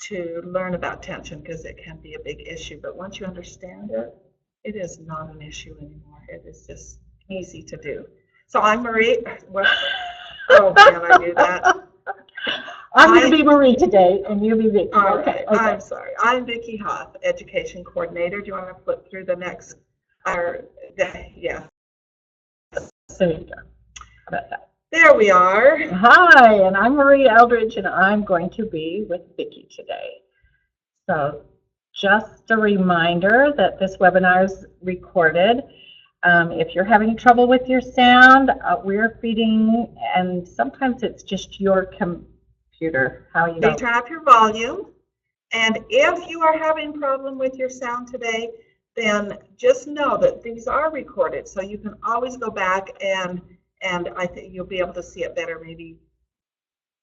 to learn about tension because it can be a big issue. But once you understand it, it is not an issue anymore. It is just easy to do. So I'm Marie. What? Oh, can I do that? I'm going to be Marie today, and you be Vicki. All right. Okay. I'm sorry. I'm Vicki Hoff, Education Coordinator. Do you want to flip through the next? Yeah. There you go. How about that? There we are. Hi, and I'm Marie Eldridge, and I'm going to be with Vicki today. So just a reminder that this webinar is recorded. If you're having trouble with your sound, we're feeding, and sometimes it's just your computer. How you know? Turn up your volume, and if you are having problem with your sound today, then just know that these are recorded, so you can always go back and I think you'll be able to see it better maybe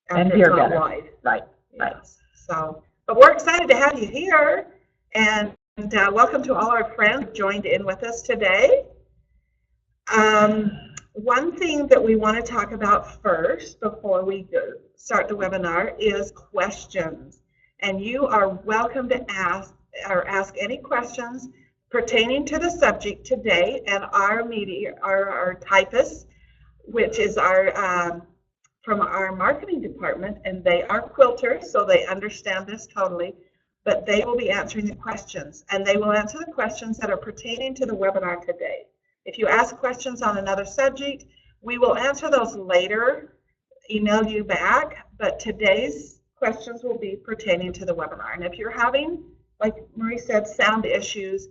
and hear better. Live. Right, right. So, but we're excited to have you here, and welcome to all our friends who joined in with us today. One thing that we want to talk about first before we start the webinar is questions, and you are welcome to ask any questions pertaining to the subject today, and our typists, which is our from our marketing department, and they are quilters, so they understand this totally, but they will be answering the questions, and they will answer the questions that are pertaining to the webinar today. If you ask questions on another subject, we will answer those later, email you back, but today's questions will be pertaining to the webinar. And if you're having, like Marie said, sound issues,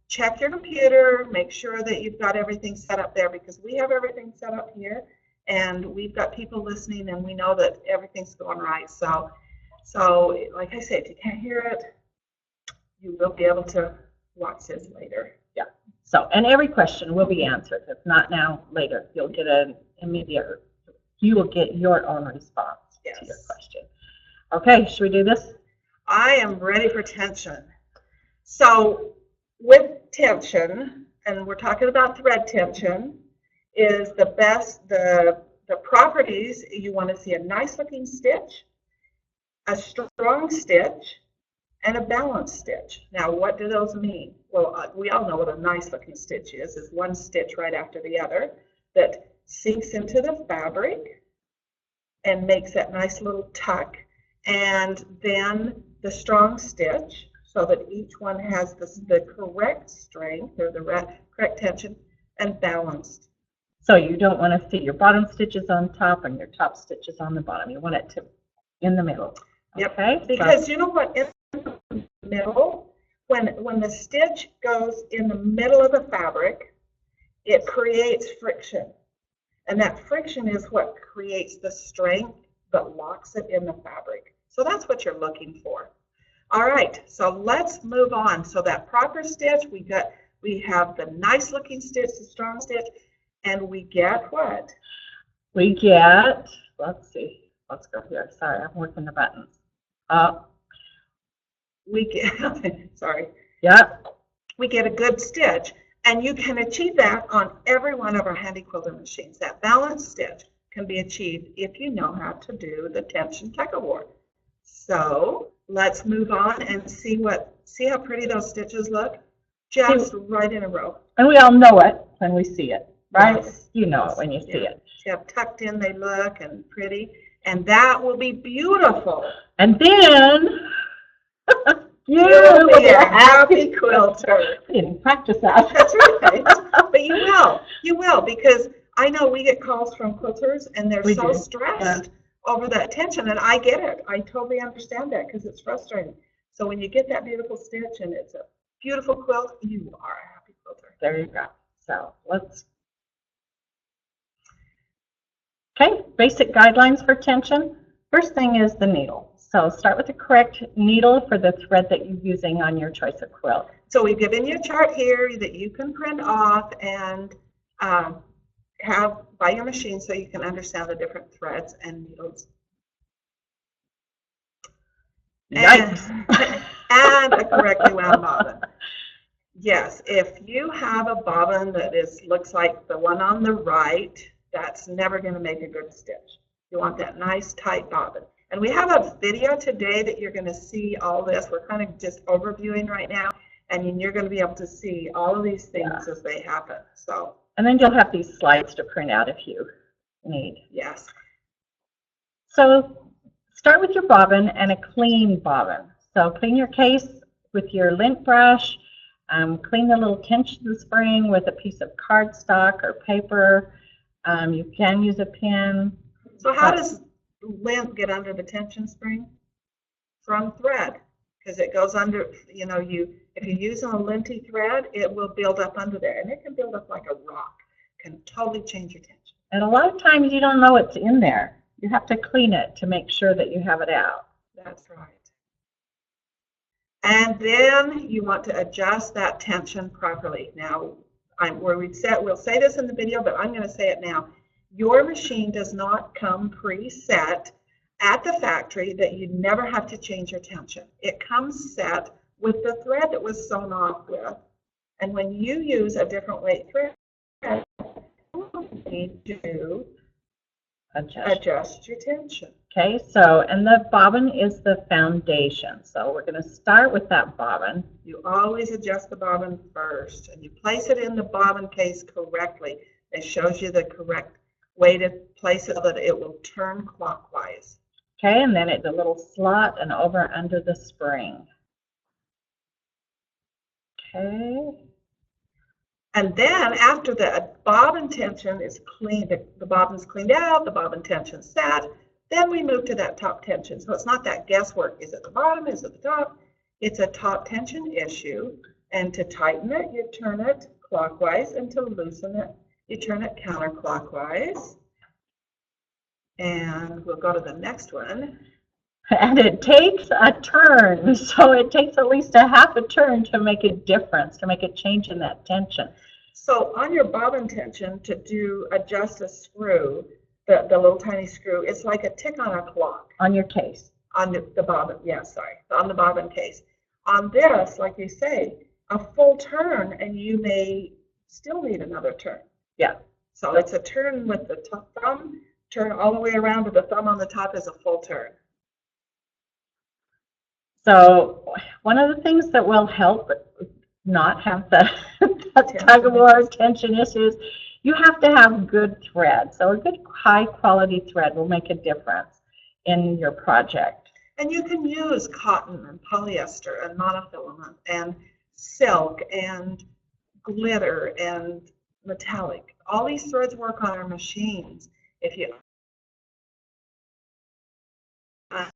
check your computer, make sure that you've got everything set up there, because we have everything set up here, and we've got people listening, and we know that everything's going right. So like I said, if you can't hear it, you will be able to watch this later. Yeah. So, and every question will be answered. If not now, later. You'll get you will get your own response to your question. Okay, should we do this? I am ready for tension. So with tension, and we're talking about thread tension, is the properties. You want to see a nice looking stitch, a strong stitch, and a balanced stitch. Now, what do those mean? Well, we all know what a nice looking stitch is. It's one stitch right after the other that sinks into the fabric and makes that nice little tuck. And then the strong stitch, so that each one has the correct strength or the correct tension, and balanced. So you don't want to see your bottom stitches on top and your top stitches on the bottom. You want it to in the middle. Okay? Yep. Because you know what? In the middle, when the stitch goes in the middle of the fabric, it creates friction. And that friction is what creates the strength that locks it in the fabric. So that's what you're looking for. All right, so let's move on. So that proper stitch, we have the nice looking stitch, the strong stitch, and we get what? We get, let's see, let's go here. Sorry, I'm working the buttons. We get, sorry. Yeah. We get a good stitch, and you can achieve that on every one of our Handy Quilter machines. That balanced stitch can be achieved if you know how to do the tension tug of war. So let's move on and see how pretty those stitches look, just right in a row. And we all know it when we see it, right? Yes. You know it when you see it. See how tucked in they look and pretty, and that will be beautiful. And then you'll be a happy quilter. You didn't practice that. That's right. But you will, because I know we get calls from quilters, and they're so stressed over that tension, and I get it. I totally understand that, because it's frustrating. So when you get that beautiful stitch and it's a beautiful quilt, you are a happy quilter. There you go. So okay, basic guidelines for tension. First thing is the needle. So start with the correct needle for the thread that you're using on your choice of quilt. So we've given you a chart here that you can print off and have by your machine, so you can understand the different threads and needles. Yikes. And a correctly wound bobbin. Yes, if you have a bobbin that looks like the one on the right, that's never going to make a good stitch. You want that nice tight bobbin. And we have a video today that you're going to see all this. We're kind of just overviewing right now, and you're going to be able to see all of these things as they happen. So. And then you'll have these slides to print out if you need. Yes. So start with your bobbin and a clean bobbin. So clean your case with your lint brush. Clean the little tension spring with a piece of cardstock or paper. You can use a pin. So how does lint get under the tension spring? From thread, because it goes under, you know, if you use a linty thread, it will build up under there, and it can build up like a rock. It can totally change your tension. And a lot of times you don't know it's in there. You have to clean it to make sure that you have it out. That's right. And then you want to adjust that tension properly. Now, we'll say this in the video, but I'm going to say it now. Your machine does not come preset at the factory that you never have to change your tension. It comes set with the thread that was sewn off with. And when you use a different weight thread, you need to adjust your tension. Okay, so, and the bobbin is the foundation. So we're going to start with that bobbin. You always adjust the bobbin first, and you place it in the bobbin case correctly. It shows you the correct way to place it so that it will turn clockwise. Okay, and then it's a little slot and over under the spring. Okay. And then after the bobbin tension is cleaned, the bobbin's cleaned out, the bobbin tension's set, then we move to that top tension. So it's not that guesswork. Is it the bottom? Is it the top? It's a top tension issue. And to tighten it, you turn it clockwise, and to loosen it, you turn it counterclockwise. And we'll go to the next one. And it takes a turn, so it takes at least a half a turn to make a difference, to make a change in that tension. So on your bobbin tension, to adjust a screw, the little tiny screw, it's like a tick on a clock. On your case. On the bobbin, on the bobbin case. On this, like you say, a full turn, and you may still need another turn. Yeah. So it's a turn with the thumb, turn all the way around with the thumb on the top is a full turn. So one of the things that will help not have the tug of war tension issues, you have to have good thread. So a good high quality thread will make a difference in your project. And you can use cotton and polyester and monofilament and silk and glitter and metallic. All these threads work on our machines if you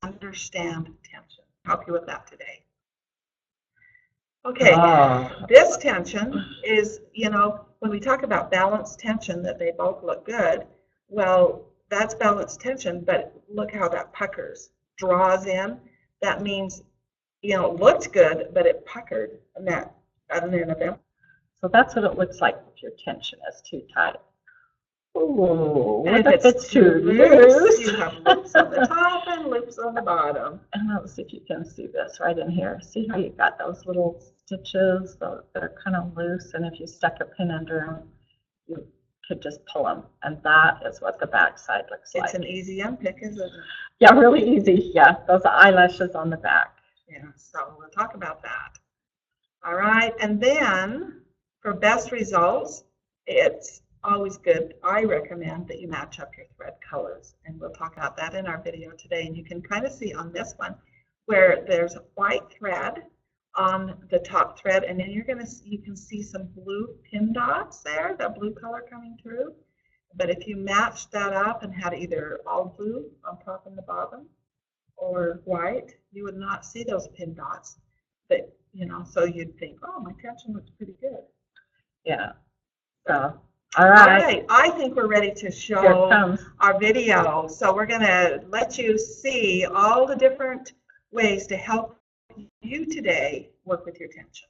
understand tension. Help you with that today. Okay, This tension is, you know, when we talk about balanced tension, that they both look good, well, that's balanced tension, but look how that puckers, draws in. That means, you know, it looked good, but it puckered, and that, other than event. So that's what it looks like if your tension is too tight. Ooh, and if it's too loose, you have loops on the top and loops on the bottom. And let's see if you can see this right in here. See how you got those little stitches that are kind of loose, and if you stuck a pin under them, you could just pull them. And that is what the back side looks like. It's an easy unpick, isn't it? Yeah, really easy. Yeah, those eyelashes on the back. Yeah, so we'll talk about that. All right, and then for best results, it's always good. I recommend that you match up your thread colors, and we'll talk about that in our video today. And you can kind of see on this one where there's a white thread on the top thread, and then you can see some blue pin dots there, that blue color coming through. But if you matched that up and had either all blue on top and the bottom or white, you would not see those pin dots. But, you know, so you'd think, oh, my tension looks pretty good. Yeah. So, all right. I think we're ready to show our video. So we're going to let you see all the different ways to help you today work with your tension.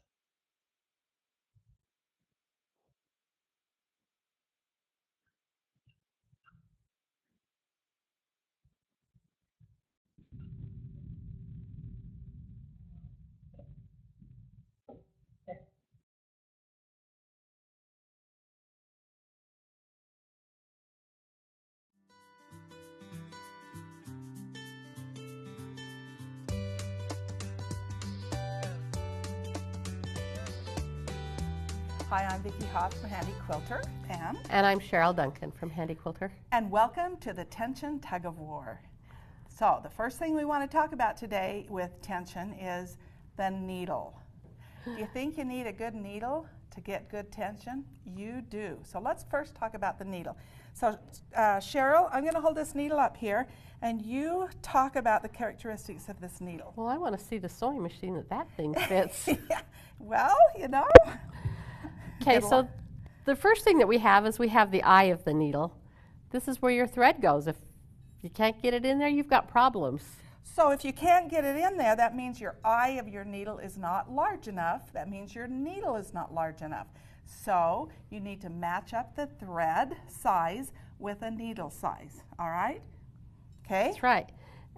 Hi, I'm Vicki Hoff from Handy Quilter, And I'm Cheryl Duncan from Handy Quilter. and welcome to the Tension Tug of War. So the first thing we want to talk about today with tension is the needle. Do you think you need a good needle to get good tension? You do. So let's first talk about the needle. So Cheryl, I'm going to hold this needle up here, and you talk about the characteristics of this needle. Well, I want to see the sewing machine that thing fits. Yeah. Well, you know. Okay, Good so luck. the first thing that we have is we have the eye of the needle. This is where your thread goes. If you can't get it in there, you've got problems. So if you can't get it in there, that means your eye of your needle is not large enough. That means your needle is not large enough. So you need to match up the thread size with a needle size, all right? Okay? That's right.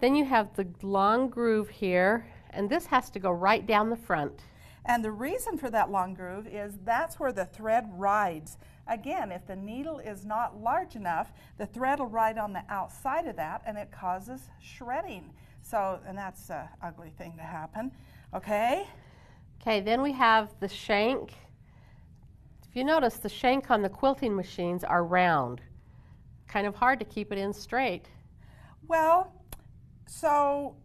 Then you have the long groove here, and this has to go right down the front. And the reason for that long groove is that's where the thread rides. Again, if the needle is not large enough, the thread will ride on the outside of that, and it causes shredding. So, and that's an ugly thing to happen, okay? Okay, then we have the shank. If you notice, the shank on the quilting machines are round. Kind of hard to keep it in straight. Well, so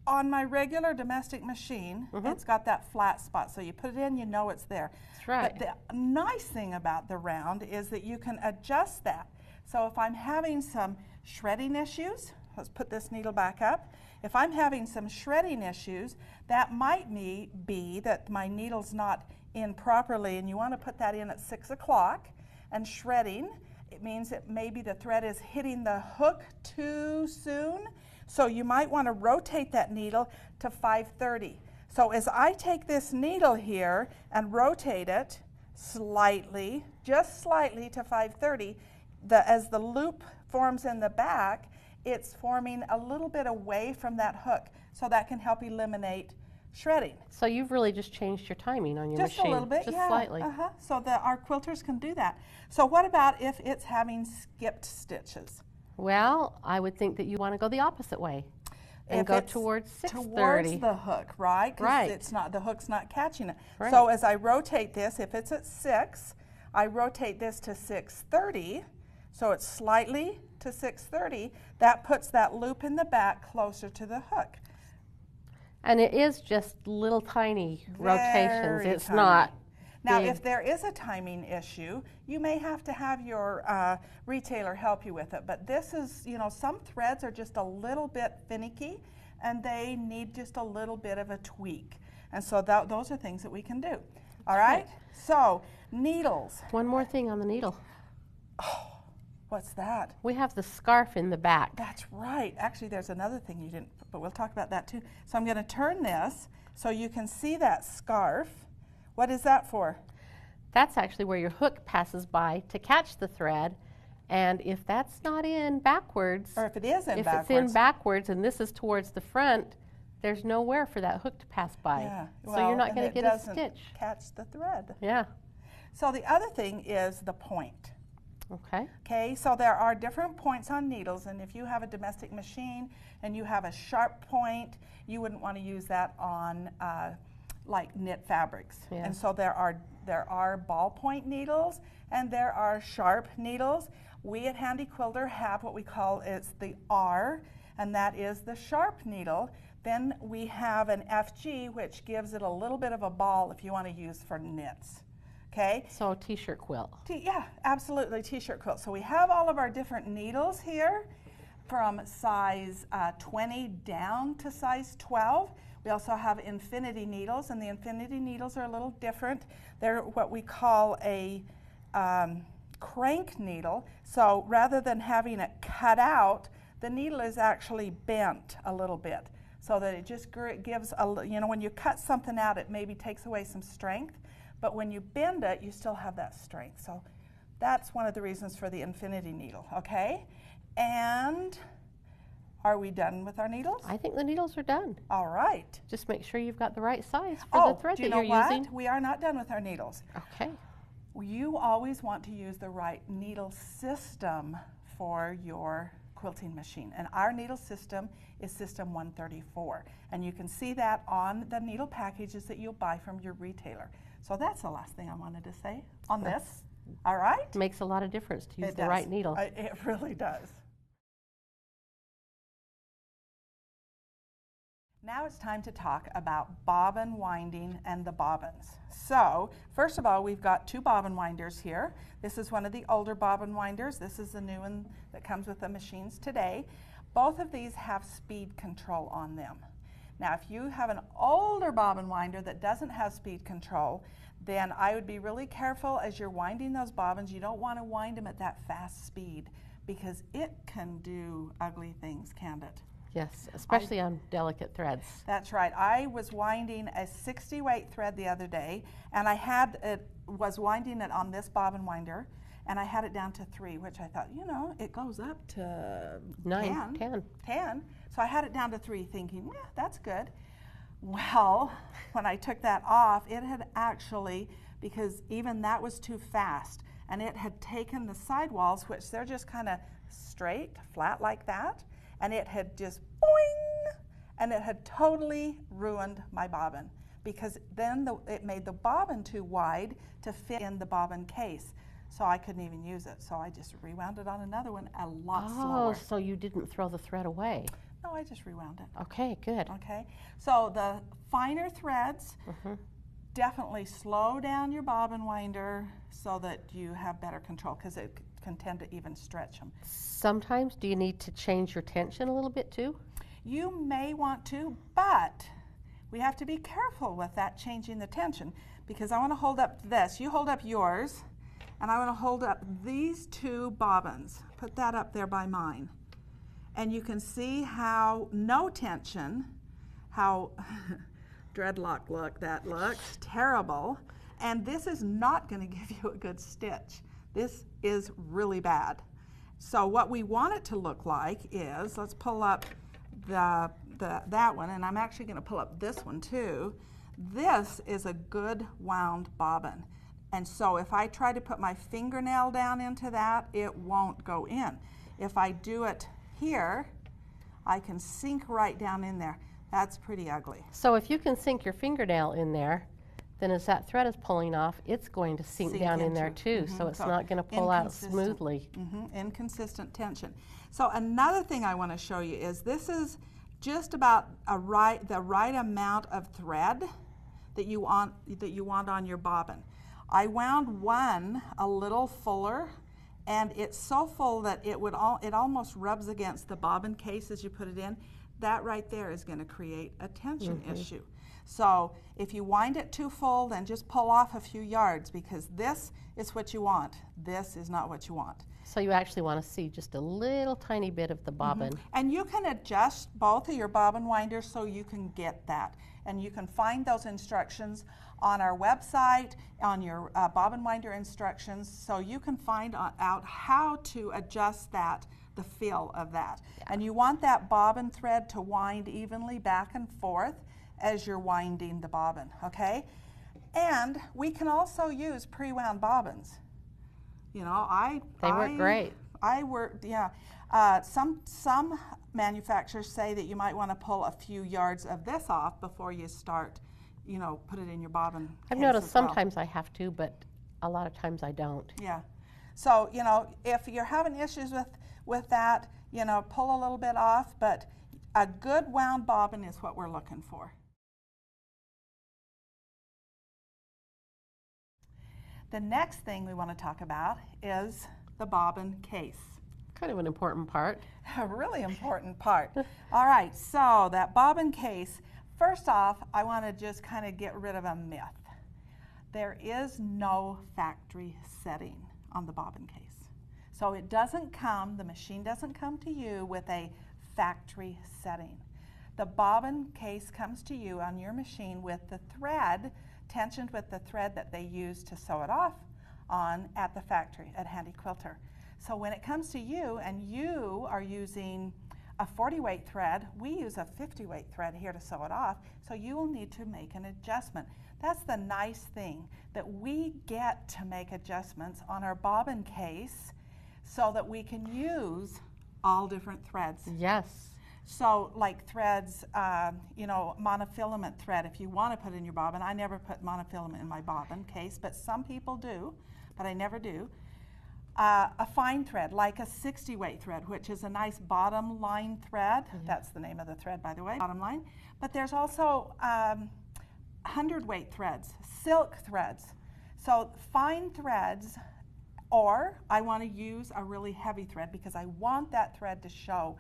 on my regular domestic machine, it's got that flat spot. So you put it in, you know it's there. That's right. But the nice thing about the round is that you can adjust that. So if I'm having some shredding issues, let's put this needle back up. If I'm having some shredding issues, that might be that my needle's not in properly, and you want to put that in at 6 o'clock. And shredding, it means that maybe the thread is hitting the hook too soon. So you might want to rotate that needle to 5:30. So as I take this needle here and rotate it slightly, just slightly to 5:30, as the loop forms in the back, it's forming a little bit away from that hook. So that can help eliminate shredding. So you've really just changed your timing on your Just machine. a little bit, just yeah. slightly. So that our quilters can do that. So what about if it's having skipped stitches? Well, I would think that you want to go the opposite way and If go it's towards 6:30. Towards the hook, right? 'Cause Right. it's not, the hook's not catching it. Right. So as I rotate this, if it's at 6, I rotate this to 6:30. So it's slightly to 6:30. That puts that loop in the back closer to the hook. And it is just little tiny rotations. Very It's tiny. not Now, big. if there is a timing issue, you may have to have your retailer help you with it. But this is, you know, some threads are just a little bit finicky, and they need just a little bit of a tweak. And so those are things that we can do. All right? So, needles. One more thing on the needle. What's that? We have the scarf in the back. That's right. Actually, there's another thing you didn't, but we'll talk about that too. So I'm going to turn this so you can see that scarf. What is that for? That's actually where your hook passes by to catch the thread. And if that's not in backwards, Or if it is in if backwards. it's in backwards and this is towards the front, there's nowhere for that hook to pass by. Yeah. So you're not and going to it get a doesn't stitch. catch the thread. Yeah. So the other thing is the point. Okay. Okay, so there are different points on needles, and if you have a domestic machine and you have a sharp point, you wouldn't want to use that on like knit fabrics. Yeah. And so there are ballpoint needles and there are sharp needles. We at Handy Quilter have what we call it's the R, and that is the sharp needle. Then we have an FG, which gives it a little bit of a ball if you want to use for knits. Okay. So t-shirt quilt. Yeah, absolutely, t-shirt quilt. So we have all of our different needles here from size 20 down to size 12. We also have infinity needles, and the infinity needles are a little different. They're what we call a crank needle. So rather than having it cut out, the needle is actually bent a little bit so that it just gives a, you know, when you cut something out, it maybe takes away some strength. But when you bend it, you still have that strength. So that's one of the reasons for the infinity needle, okay? And are we done with our needles? I think the needles are done. All right. Just make sure you've got the right size for the thread do you that know you're what? using. We are not done with our needles. Okay. You always want to use the right needle system for your quilting machine. And our needle system is system 134. And you can see that on the needle packages that you'll buy from your retailer. So that's the last thing I wanted to say on this. All right? Makes a lot of difference to use It the does. right needle. It really does. Now it's time to talk about bobbin winding and the bobbins. So, first of all, we've got 2 bobbin winders here. This is one of the older bobbin winders. This is the new one that comes with the machines today. Both of these have speed control on them. Now, if you have an older bobbin winder that doesn't have speed control, then I would be really careful as you're winding those bobbins. You don't want to wind them at that fast speed because it can do ugly things, can't it? Yes, especially on delicate threads. That's right. I was winding a 60 weight thread the other day, and I was winding it on this bobbin winder, and I had it down to 3, which I thought, you know, it goes up to 9, 10. So I had it down to 3 thinking, yeah, that's good. Well, when I took that off, it had actually, because even that was too fast, and it had taken the sidewalls, which they're just kind of straight, flat like that, and it had just boing, and it had totally ruined my bobbin because then it made the bobbin too wide to fit in the bobbin case. So I couldn't even use it. So I just rewound it on another one a lot slower. Oh, so you didn't throw the thread away. No, I just rewound it. Okay, good. Okay, so the finer threads definitely slow down your bobbin winder so that you have better control because it can tend to even stretch them. Sometimes do you need to change your tension a little bit too? You may want to, but we have to be careful with that changing the tension because I want to hold up this. You hold up yours, and I want to hold up these 2 bobbins. Put that up there by mine. And you can see how no tension, how dreadlock look that looks, terrible. And this is not going to give you a good stitch. This is really bad. So what we want it to look like is, let's pull up that one, and I'm actually going to pull up this one too. This is a good wound bobbin. And so if I try to put my fingernail down into that, it won't go in. If I do it here, I can sink right down in there. That's pretty ugly. So if you can sink your fingernail in there, then as that thread is pulling off, it's going to sink down in there too, so it's not going to pull out smoothly. Inconsistent tension. So another thing I want to show you is this is just about the right amount of thread that you want on your bobbin. I wound one a little fuller, and it's so full that it almost rubs against the bobbin case as you put it in. That right there is going to create a tension issue. So if you wind it too full, then just pull off a few yards because this is what you want. This is not what you want. So you actually want to see just a little tiny bit of the bobbin. And you can adjust both of your bobbin winders so you can get that. And you can find those instructions on our website, on your bobbin winder instructions, so you can find out how to adjust that, the feel of that. Yeah. And you want that bobbin thread to wind evenly back and forth as you're winding the bobbin, okay? And we can also use pre-wound bobbins. You know, they work great. Some manufacturers say that you might want to pull a few yards of this off before you start, you know, put it in your bobbin. I've noticed sometimes I have to, but a lot of times I don't. Yeah. So, you know, if you're having issues with that, you know, pull a little bit off, but a good wound bobbin is what we're looking for. The next thing we want to talk about is the bobbin case. Kind of an important part. A really important part. All right, so that bobbin case, first off, I want to just kind of get rid of a myth. There is no factory setting on the bobbin case. So it doesn't come, the machine doesn't come to you with a factory setting. The bobbin case comes to you on your machine with the thread tensioned with the thread that they use to sew it off on at the factory at Handy Quilter. So when it comes to you and you are using a 40 weight thread, we use a 50 weight thread here to sew it off, so you will need to make an adjustment. That's the nice thing, that we get to make adjustments on our bobbin case so that we can use all different threads. Yes. So like threads, monofilament thread, if you want to put in your bobbin. I never put monofilament in my bobbin case, but some people do, but I never do. A fine thread, like a 60 weight thread, which is a nice bottom line thread. That's the name of the thread, by the way, bottom line. But there's also 100 weight threads, silk threads. So fine threads, or I want to use a really heavy thread because I want that thread to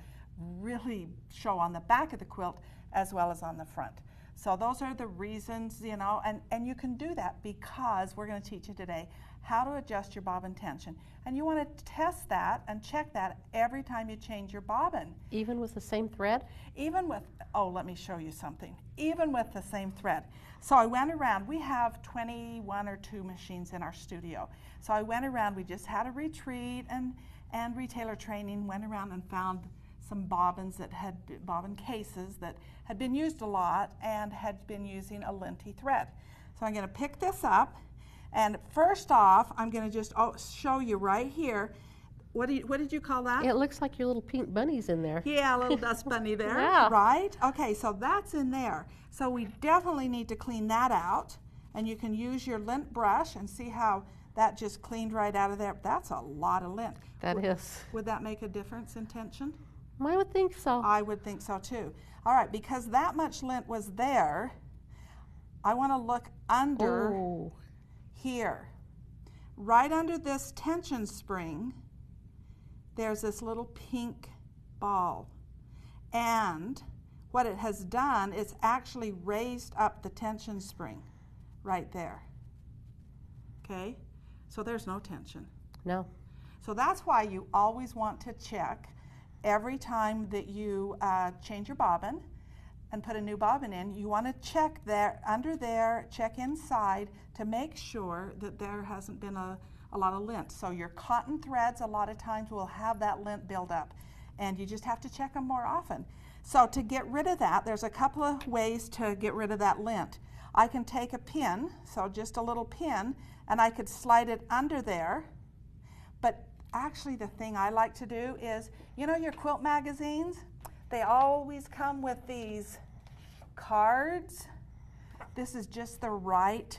really show on the back of the quilt as well as on the front. So those are the reasons, and you can do that because we're going to teach you today how to adjust your bobbin tension. And you want to test that and check that every time you change your bobbin. Even with the same thread? Even with, let me show you something. Even with the same thread. So I went around, we have 21 or 2 machines in our studio. So I went around, we just had a retreat and retailer training, went around and found some bobbin cases that had been used a lot and had been using a linty thread. So I'm going to pick this up, and first off, I'm going to just show you right here. What did you call that? It looks like your little pink bunny's in there. Yeah, a little dust bunny there. Yeah. Right? Okay, so that's in there. So we definitely need to clean that out, and you can use your lint brush and see how that just cleaned right out of there. That's a lot of lint. That is. Would that make a difference in tension? I would think so. I would think so too. All right, because that much lint was there, I want to look under here. Right under this tension spring, there's this little pink ball. And what it has done is actually raised up the tension spring right there. Okay? So there's no tension. No. So that's why you always want to check every time that you change your bobbin and put a new bobbin in. You want to check there, under there, check inside to make sure that there hasn't been a lot of lint. So your cotton threads a lot of times will have that lint build up, and you just have to check them more often. So to get rid of that, there's a couple of ways to get rid of that lint. I can take a pin, so just a little pin, and I could slide it under there. But actually the thing I like to do is, your quilt magazines, they always come with these cards. This is just the right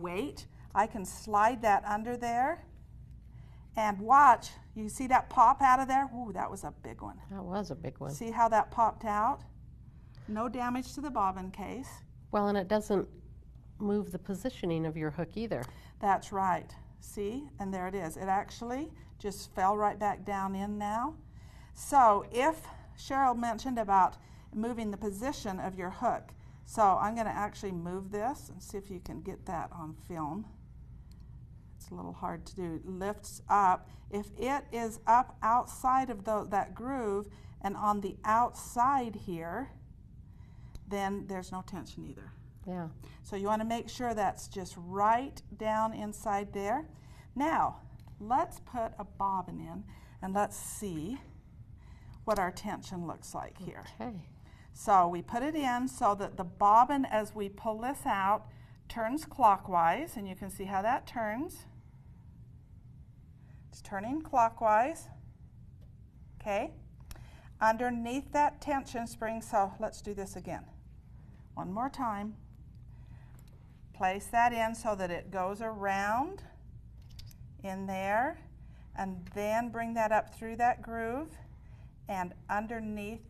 weight. I can slide that under there and watch. You see that pop out of there? Ooh, that was a big one. That was a big one. See how that popped out? No damage to the bobbin case. Well, and it doesn't move the positioning of your hook either. That's right. See, and there it is. It actually just fell right back down in now. So if Cheryl mentioned about moving the position of your hook, so I'm going to actually move this and see if you can get that on film. It's a little hard to do. It lifts up. If it is up outside of that groove and on the outside here, then there's no tension either. Yeah. So you want to make sure that's just right down inside there. Now, let's put a bobbin in and let's see what our tension looks like here. Okay. So we put it in so that the bobbin, as we pull this out, turns clockwise, and you can see how that turns. It's turning clockwise. Okay. Underneath that tension spring, so let's do this again. One more time. Place that in so that it goes around in there, and then bring that up through that groove and underneath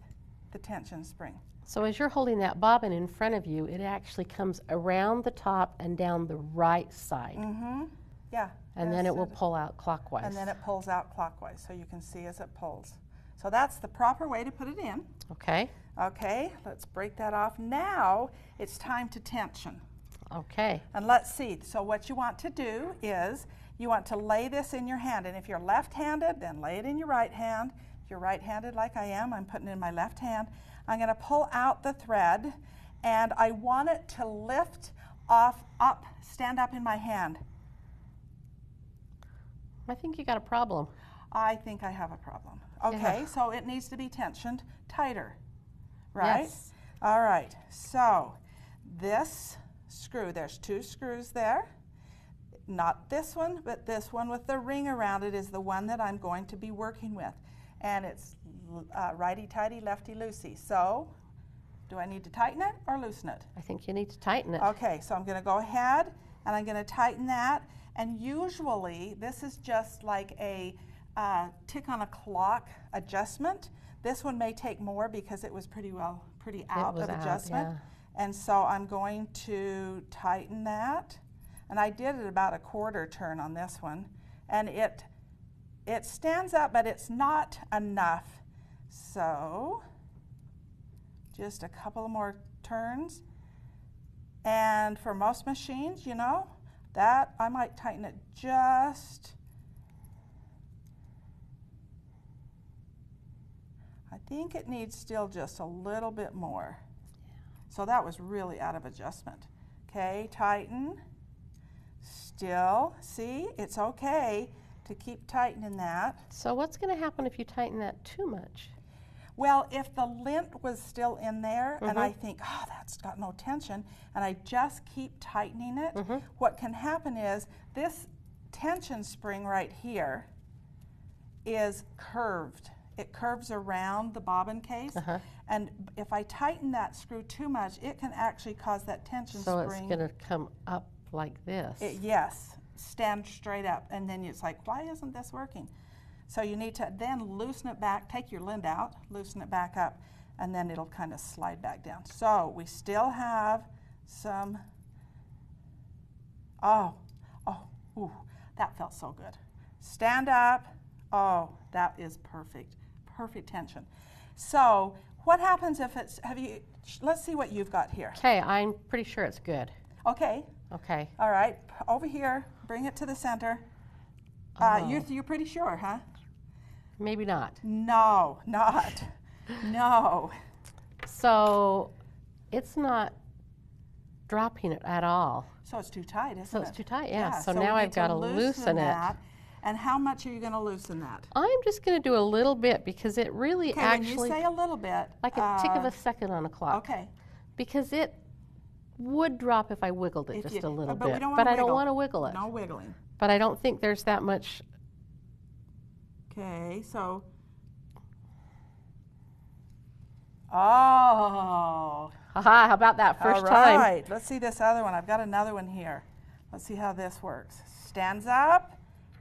the tension spring. So as you're holding that bobbin in front of you, it actually comes around the top and down the right side. Mm-hmm. Yeah. And then it will pull out clockwise. And then it pulls out clockwise, so you can see as it pulls. So that's the proper way to put it in. Okay. Okay, let's break that off. Now it's time to tension. Okay. And let's see. So what you want to do is you want to lay this in your hand. And if you're left-handed, then lay it in your right hand. If you're right-handed like I am, I'm putting it in my left hand. I'm going to pull out the thread, and I want it to lift off, up, stand up in my hand. I think you got a problem. I think I have a problem. Okay, Yeah. So it needs to be tensioned tighter, right? Yes. All right, so this screw, there's 2 screws there. Not this one, but this one with the ring around it is the one that I'm going to be working with. And it's righty-tighty, lefty-loosey. So, do I need to tighten it or loosen it? I think you need to tighten it. Okay, so I'm going to go ahead and I'm going to tighten that. And usually, this is just like a tick on a clock adjustment. This one may take more because it was pretty out of adjustment. Yeah. And so I'm going to tighten that. And I did it about a quarter turn on this one. And it stands up, but it's not enough. So just a couple more turns. And for most machines, you know, that I might tighten it just. I think it needs still just a little bit more. So that was really out of adjustment. Okay, tighten. Still, see, it's okay to keep tightening that. So what's going to happen if you tighten that too much? Well, if the lint was still in there and I think, oh, that's got no tension, and I just keep tightening it, what can happen is this tension spring right here is curved. It curves around the bobbin case, and if I tighten that screw too much, it can actually cause that tension So spring. it's going to come up like this. Yes, stand straight up, and then it's like, why isn't this working? So you need to then loosen it back, take your lint out, loosen it back up, and then it'll kind of slide back down. So we still have some, ooh, that felt so good. Stand up, oh, that is perfect, perfect tension. So what happens if it's, let's see what you've got here. Okay, I'm pretty sure it's good. Okay. Okay. All right, over here, bring it to the center. You're pretty sure, huh? Maybe not. No, not. No. So it's not dropping it at all. So it's too tight, isn't it? So it's too tight, yeah. So we now need I've got to loosen it. that. And how much are you going to loosen that? I'm just going to do a little bit because it really Okay, actually, when you say a little bit. like a tick of a second on a clock. Okay. Because it would drop if I wiggled it If just you- a little but we bit. don't But wanna I don't wiggle. want to wiggle it. No wiggling. But I don't think there's that much. Okay, so. Oh. Haha, how about that first All time? right, let's see this other one. I've got another one here. Let's see how this works. Stands up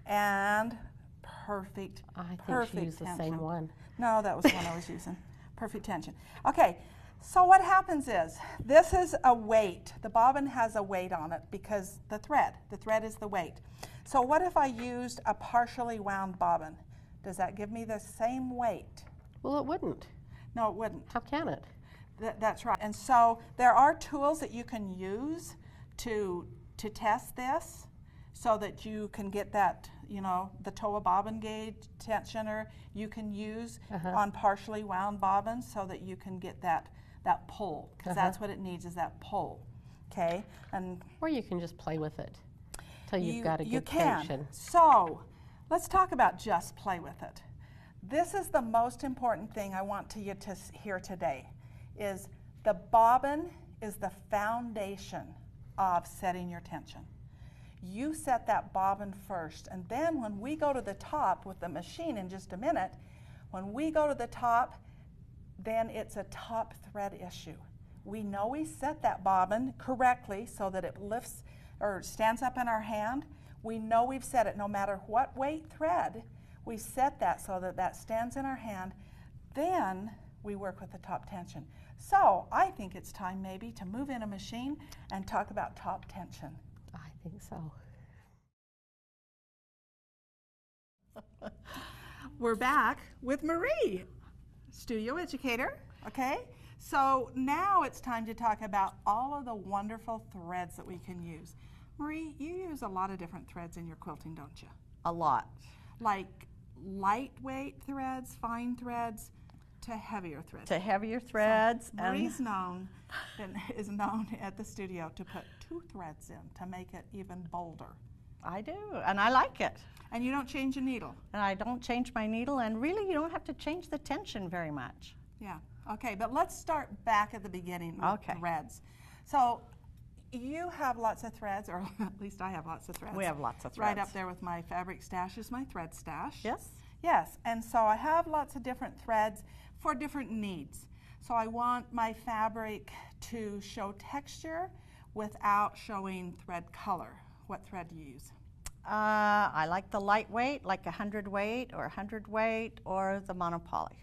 and perfect. I think perfect she used the tension. same one. No, that was the one I was using. Perfect tension. Okay, so what happens is, this is a weight. The bobbin has a weight on it because the thread is the weight. So what if I used a partially wound bobbin? Does that give me the same weight? Well, it wouldn't. No, it wouldn't. How can it? That's right. And so there are tools that you can use to test this so that you can get that, you know, the TOA bobbin gauge tensioner you can use on partially wound bobbins so that you can get that pull, because that's what it needs, is that pull. Okay? And Or you can just play with it till you've got a good you can. tension. So let's talk about just play with it. This is the most important thing I want you to hear today, is the bobbin is the foundation of setting your tension. You set that bobbin first, and then when we go to the top with the machine in just a minute, when we go to the top, then it's a top thread issue. We know we set that bobbin correctly so that it lifts or stands up in our hand. We know we've set it no matter what weight thread. We set that so that that stands in our hand. Then we work with the top tension. So I think it's time maybe to move in a machine and talk about top tension. I think so. We're back with Marie, studio educator, okay? So now it's time to talk about all of the wonderful threads that we can use. Marie, you use a lot of different threads in your quilting, don't you? A lot. Like lightweight threads, fine threads, to heavier threads. To heavier threads. So Marie's is known at the studio to put 2 threads in to make it even bolder. I do, and I like it. And you don't change a needle. And I don't change my needle, and really you don't have to change the tension very much. Yeah, okay, but let's start back at the beginning with Okay. threads. So you have lots of threads, or at least I have lots of threads. We have lots of threads. Right up there with my fabric stash is my thread stash. Yes. Yes, and so I have lots of different threads for different needs. So I want my fabric to show texture without showing thread color. What thread do you use? I like the lightweight, like 100 weight or 100 weight, or the monopoly.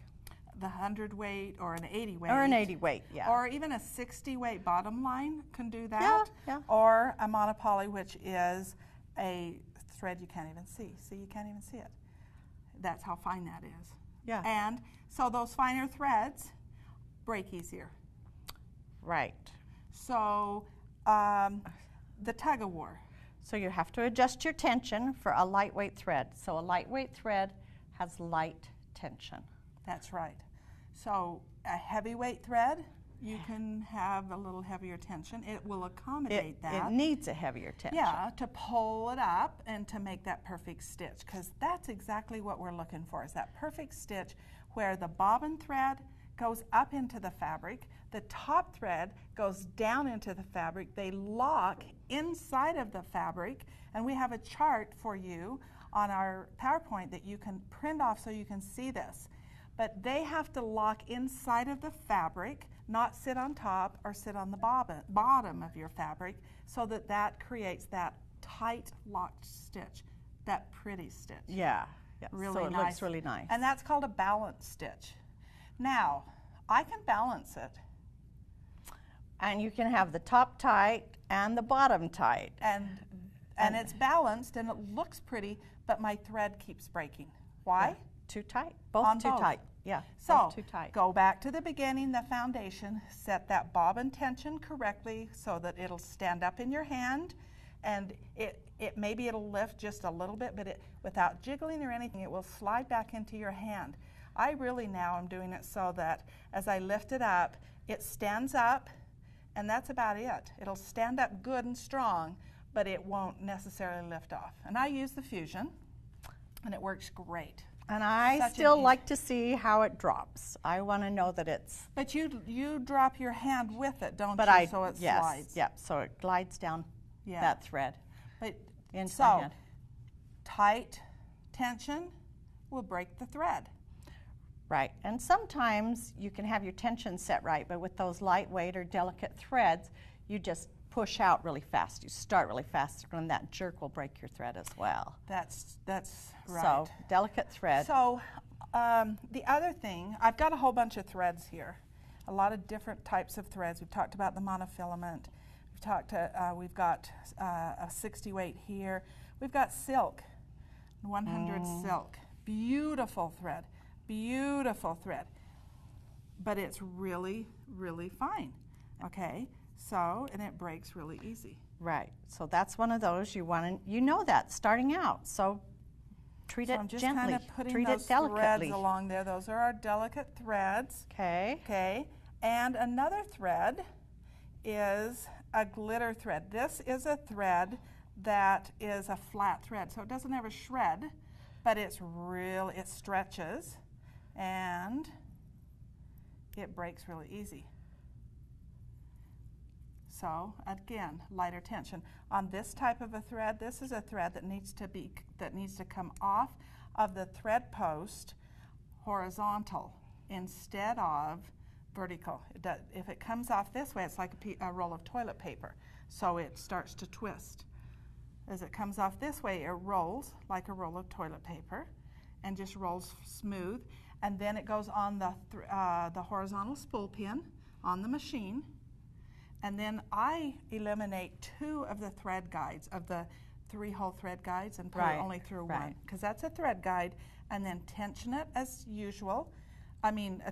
The 100 weight or an 80 weight. Or an 80 weight, yeah. Or even a 60 weight bottom line can do that. Yeah, yeah. Or a monopoly, which is a thread you can't even see. See, you can't even see it. That's how fine that is. Yeah. And so those finer threads break easier. Right. So the tug of war. So you have to adjust your tension for a lightweight thread. So a lightweight thread has light tension. That's right. So a heavyweight thread, you can have a little heavier tension. It will accommodate that. It needs a heavier tension. Yeah, to pull it up and to make that perfect stitch, because that's exactly what we're looking for, is that perfect stitch where the bobbin thread goes up into the fabric, the top thread goes down into the fabric, they lock inside of the fabric, and we have a chart for you on our PowerPoint that you can print off so you can see this. But they have to lock inside of the fabric, not sit on top or sit on the bottom of your fabric, so that that creates that tight locked stitch, that pretty stitch. Yeah. Yeah. Really so it nice. looks really nice. And that's called a balance stitch. Now, I can balance it. And you can have the top tight and the bottom tight. And it's balanced and it looks pretty, but my thread keeps breaking. Why? Yeah. Too tight. Both On too both. tight. Yeah. So both too tight. go back to the beginning, the foundation, set that bobbin tension correctly so that it'll stand up in your hand, and it maybe it'll lift just a little bit, but without jiggling or anything, it will slide back into your hand. I really now am doing it so that as I lift it up, it stands up, and that's about it. It'll stand up good and strong, but it won't necessarily lift off. And I use the Fusion, and it works great. And I Such an still easy- like to see how it drops. I want to know that it's. But you drop your hand with it, don't But you? So it yes, slides. yeah. So it glides down Yeah. that thread. But Into my so hand. tight tension will break the thread. Right. And sometimes you can have your tension set right, but with those lightweight or delicate threads, you just push out really fast. You start really fast, and that jerk will break your thread as well. That's right. So delicate thread. So the other thing, I've got a whole bunch of threads here, a lot of different types of threads. We've talked about the monofilament. We've got a 60 weight here. We've got silk, 100 silk. Beautiful thread, beautiful thread. But it's really, really fine. Okay, so, and it breaks really easy. Right. So that's one of those you want to, you know that starting out. So treat So it I'm just gently. kind of putting Treat those it delicately. threads along there. Those are our delicate threads. Okay. Okay, and another thread is a glitter thread. This is a thread that is a flat thread, so it doesn't have a shred, but it stretches and it breaks really easy. So again, lighter tension. On this type of a thread, this is a thread that needs to come off of the thread post horizontal instead of vertical. If it comes off this way, it's like a roll of toilet paper, so it starts to twist. As it comes off this way, it rolls like a roll of toilet paper and just rolls smooth, and then it goes on the horizontal spool pin on the machine. And then I eliminate 2 of the thread guides, of the 3-hole thread guides, and put it only through one, because that's a thread guide, and then tension it as usual.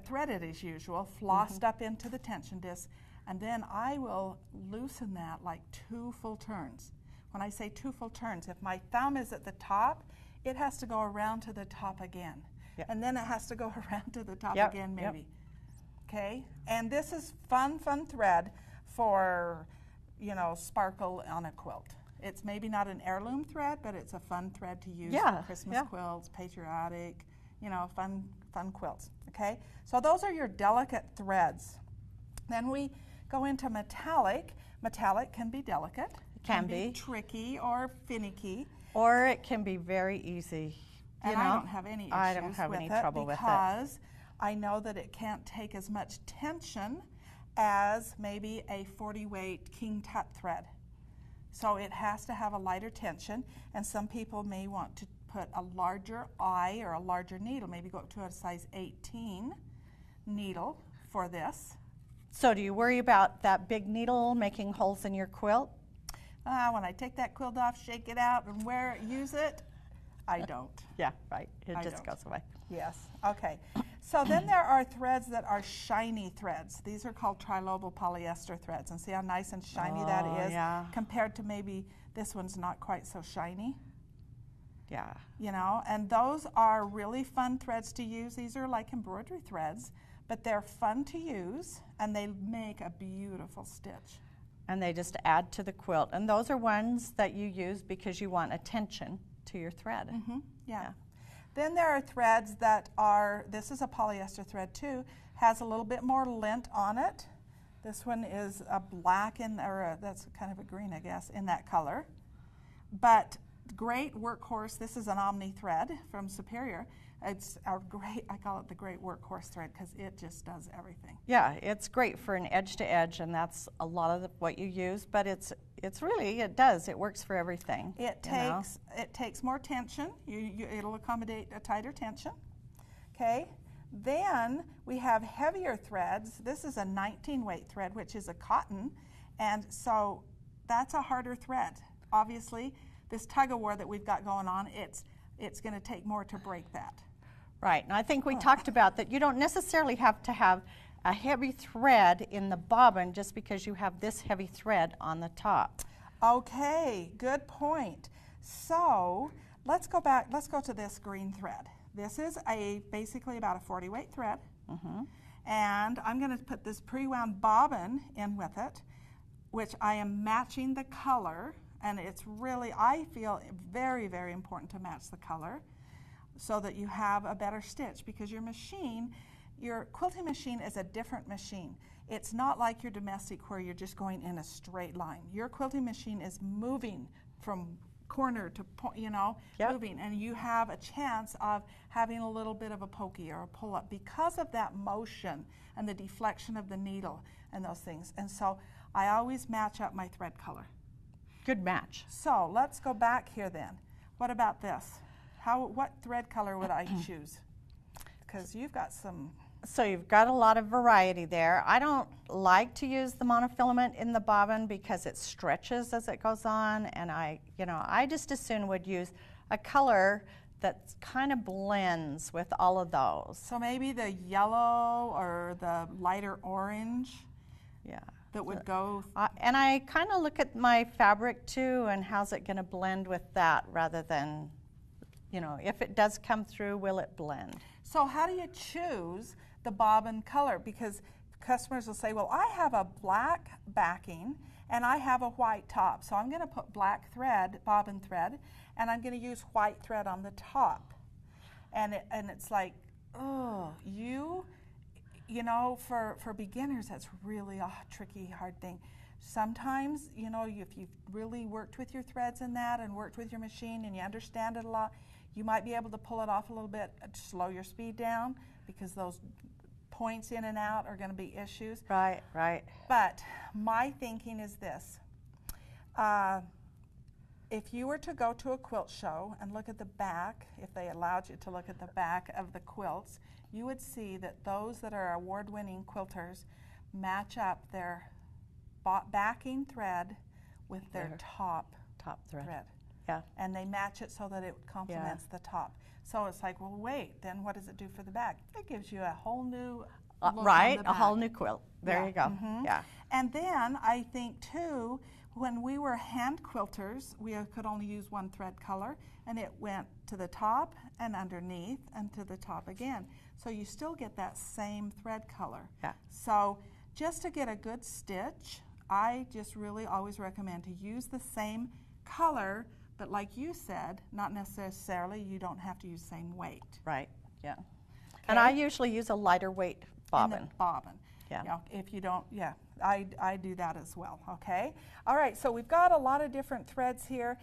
Thread it as usual, flossed up into the tension disc, and then I will loosen that like 2 full turns. When I say 2 full turns, if my thumb is at the top, it has to go around to the top again. Yep. And then it has to go around to the top Yep, again, yep. maybe. Okay? And this is fun thread for, sparkle on a quilt. It's maybe not an heirloom thread, but it's a fun thread to use Yeah, for Christmas yeah. quilts, patriotic, fun quilts. Okay? So those are your delicate threads. Then we go into metallic. Metallic can be delicate. Can be. Tricky or finicky. Or it can be very easy. And I don't have any issues I don't have any trouble with it. Because I know that it can't take as much tension as maybe a 40 weight king tut thread. So it has to have a lighter tension, and some people may want to put a larger eye or a larger needle, maybe go up to a size 18 needle for this. So do you worry about that big needle making holes in your quilt? When I take that quilt off, shake it out, and use it, I don't. Yeah, right. It I just don't. goes away. Yes, okay. So then there are threads that are shiny threads. These are called trilobal polyester threads, and see how nice and shiny that is yeah. compared to maybe this one's not quite so shiny. Yeah. You know, and those are really fun threads to use. These are like embroidery threads, but they're fun to use, and they make a beautiful stitch. And they just add to the quilt. And those are ones that you use because you want attention to your thread. Mm-hmm. Yeah. Then there are threads that are, this is a polyester thread too, has a little bit more lint on it. This one is a black that's kind of a green, I guess, in that color. But great workhorse, this is an Omni thread from Superior. It's our great, I call it the great workhorse thread because it just does everything. Yeah, it's great for an edge to edge, and that's a lot of what you use, but it works for everything. It takes more tension. It'll accommodate a tighter tension. Okay. Then we have heavier threads. This is a 19 weight thread, which is a cotton, and so that's a harder thread. Obviously, this tug-of-war that we've got going on, it's going to take more to break that. Right, and I think we talked about that you don't necessarily have to have a heavy thread in the bobbin just because you have this heavy thread on the top. Okay, good point. So let's go to this green thread. This is basically about a 40 weight thread. Mm-hmm. And I'm going to put this pre-wound bobbin in with it, which I am matching the color, and it's really, I feel, very, very important to match the color so that you have a better stitch, because your quilting machine is a different machine. It's not like your domestic where you're just going in a straight line. Your quilting machine is moving from corner to point, moving, and you have a chance of having a little bit of a pokey or a pull-up because of that motion and the deflection of the needle and those things. And so I always match up my thread color. Good match. So let's go back here then. What about this? What thread color would I choose? Because you've got some. So you've got a lot of variety there. I don't like to use the monofilament in the bobbin because it stretches as it goes on, and I just as soon would use a color that kind of blends with all of those. So maybe the yellow or the lighter orange. Yeah. That would go. And I kind of look at my fabric too, and how's it going to blend with that rather than, if it does come through, will it blend? So how do you choose the bobbin color? Because customers will say, well, I have a black backing and I have a white top. So I'm going to put black thread, bobbin thread, and I'm going to use white thread on the top. And it's like, oh, for beginners, that's really a tricky, hard thing. Sometimes, if you've really worked with your threads in that and worked with your machine and you understand it a lot, you might be able to pull it off a little bit, slow your speed down, because those points in and out are going to be issues. Right. But my thinking is this. If you were to go to a quilt show and look at the back, if they allowed you to look at the back of the quilts, you would see that those that are award-winning quilters match up their backing thread with their top thread. Yeah. And they match it so that it complements the top. So it's like, well, wait, then what does it do for the back? It gives you a whole new look right, on the a whole back. new quilt. There you go. Mm-hmm. Yeah. And then I think too, when we were hand quilters, we could only use one thread color, and it went to the top and underneath and to the top again. So you still get that same thread color. Yeah. So just to get a good stitch, I just really always recommend to use the same color, but like you said, not necessarily, you don't have to use the same weight. Right, yeah. Okay. And I usually use a lighter weight bobbin. In the bobbin. Yeah. You know, if you don't, yeah, I do that as well, okay? All right, so we've got a lot of different threads here.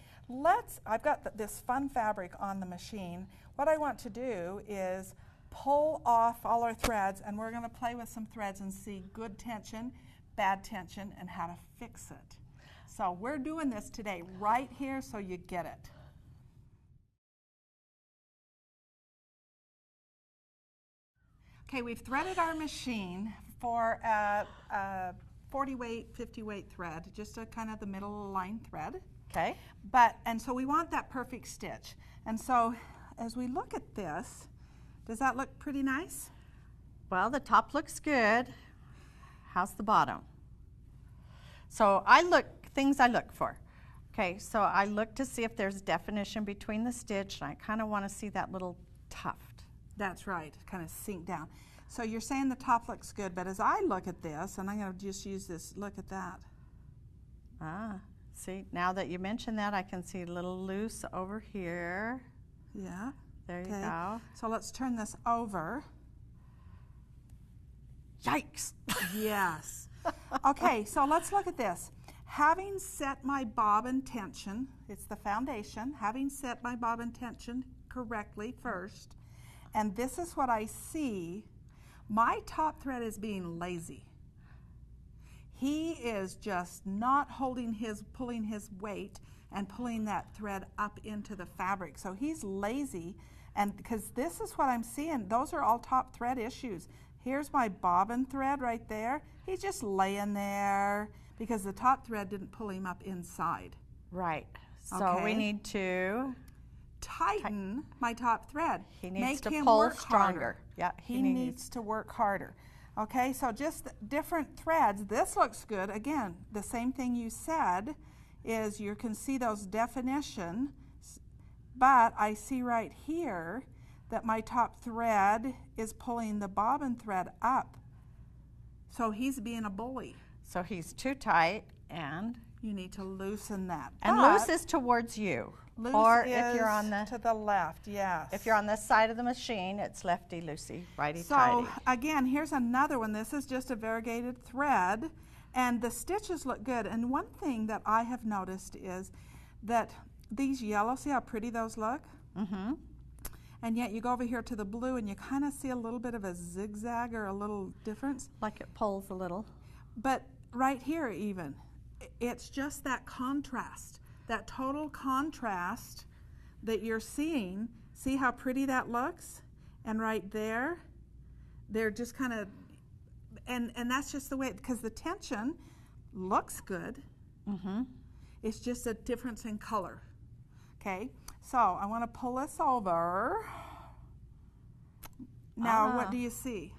I've got this fun fabric on the machine. What I want to do is pull off all our threads, and we're going to play with some threads and see good tension, bad tension, and how to fix it. So we're doing this today right here so you get it. Okay, we've threaded our machine for a 40 weight, 50 weight thread, just a kind of the middle line thread. Okay. And so we want that perfect stitch. And so as we look at this, does that look pretty nice? Well, the top looks good. How's the bottom? So things I look for. Okay, so I look to see if there's definition between the stitch, and I kind of want to see that little tuft. That's right, kind of sink down. So you're saying the top looks good, but as I look at this, and I'm going to just use this, look at that. Ah, see, now that you mention that, I can see a little loose over here. Yeah. There you go. So let's turn this over. Yikes. Yes. Okay, so let's look at this. Having set my bobbin tension, it's the foundation, having set my bobbin tension correctly first, and this is what I see, my top thread is being lazy. He is just not pulling his weight and pulling that thread up into the fabric. So he's lazy, and because this is what I'm seeing, those are all top thread issues. Here's my bobbin thread right there. He's just laying there because the top thread didn't pull him up inside. Right. So Okay. we need to Tighten my top thread. He needs Make to him pull work stronger. harder. Yeah, He needs to work harder. Okay, so just different threads. This looks good. Again, the same thing you said is you can see those definitions, but I see right here that my top thread is pulling the bobbin thread up. So he's being a bully. So he's too tight, and You need to loosen that. loose But is towards you. loose Or is if you're on to the left, yes. if you're on this side of the machine, it's lefty loosey, righty So tighty. again, here's another one. This is just a variegated thread, and the stitches look good. And one thing that I have noticed is that these yellow, see how pretty those look? Mm-hmm. And yet you go over here to the blue and you kind of see a little bit of a zigzag or a little difference. Like it pulls a little. But right here even, it's just that contrast, that total contrast that you're seeing. See how pretty that looks? And right there, they're just kind of, and that's just the way, because the tension looks good. Mm-hmm. It's just a difference in color. Okay, so I want to pull this over. Now, what do you see?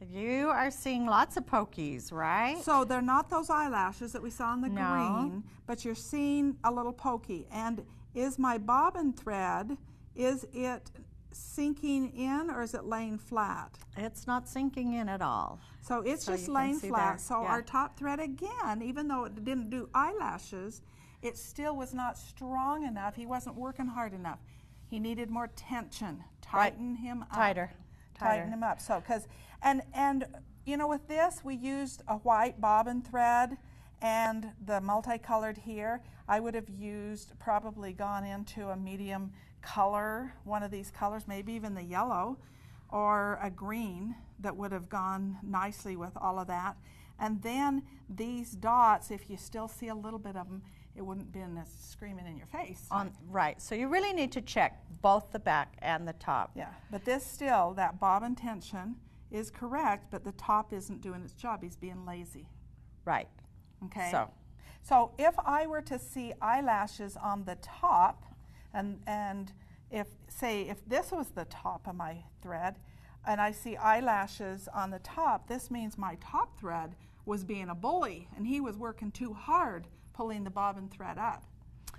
You are seeing lots of pokies, right? So they're not those eyelashes that we saw in the No. green, but you're seeing a little pokey. And is my bobbin thread, is it sinking in or is it laying flat? It's not sinking in at all. So it's So just you can laying see flat. there, So yeah. our top thread again, even though it didn't do eyelashes, it still was not strong enough. He wasn't working hard enough. He needed more tension. Tighten him up. Tighter. Tighten him up. So, and you know, with this, we used a white bobbin thread and the multicolored here. I would have probably gone into a medium color, one of these colors, maybe even the yellow or a green that would have gone nicely with all of that. And then these dots, if you still see a little bit of them, it wouldn't been as screaming in your face. Right, so you really need to check both the back and the top. Yeah, but this still, that bobbin tension is correct, but the top isn't doing its job. He's being lazy. Right. Okay. So if I were to see eyelashes on the top, and if this was the top of my thread, and I see eyelashes on the top, this means my top thread was being a bully, and he was working too hard pulling the bobbin thread up.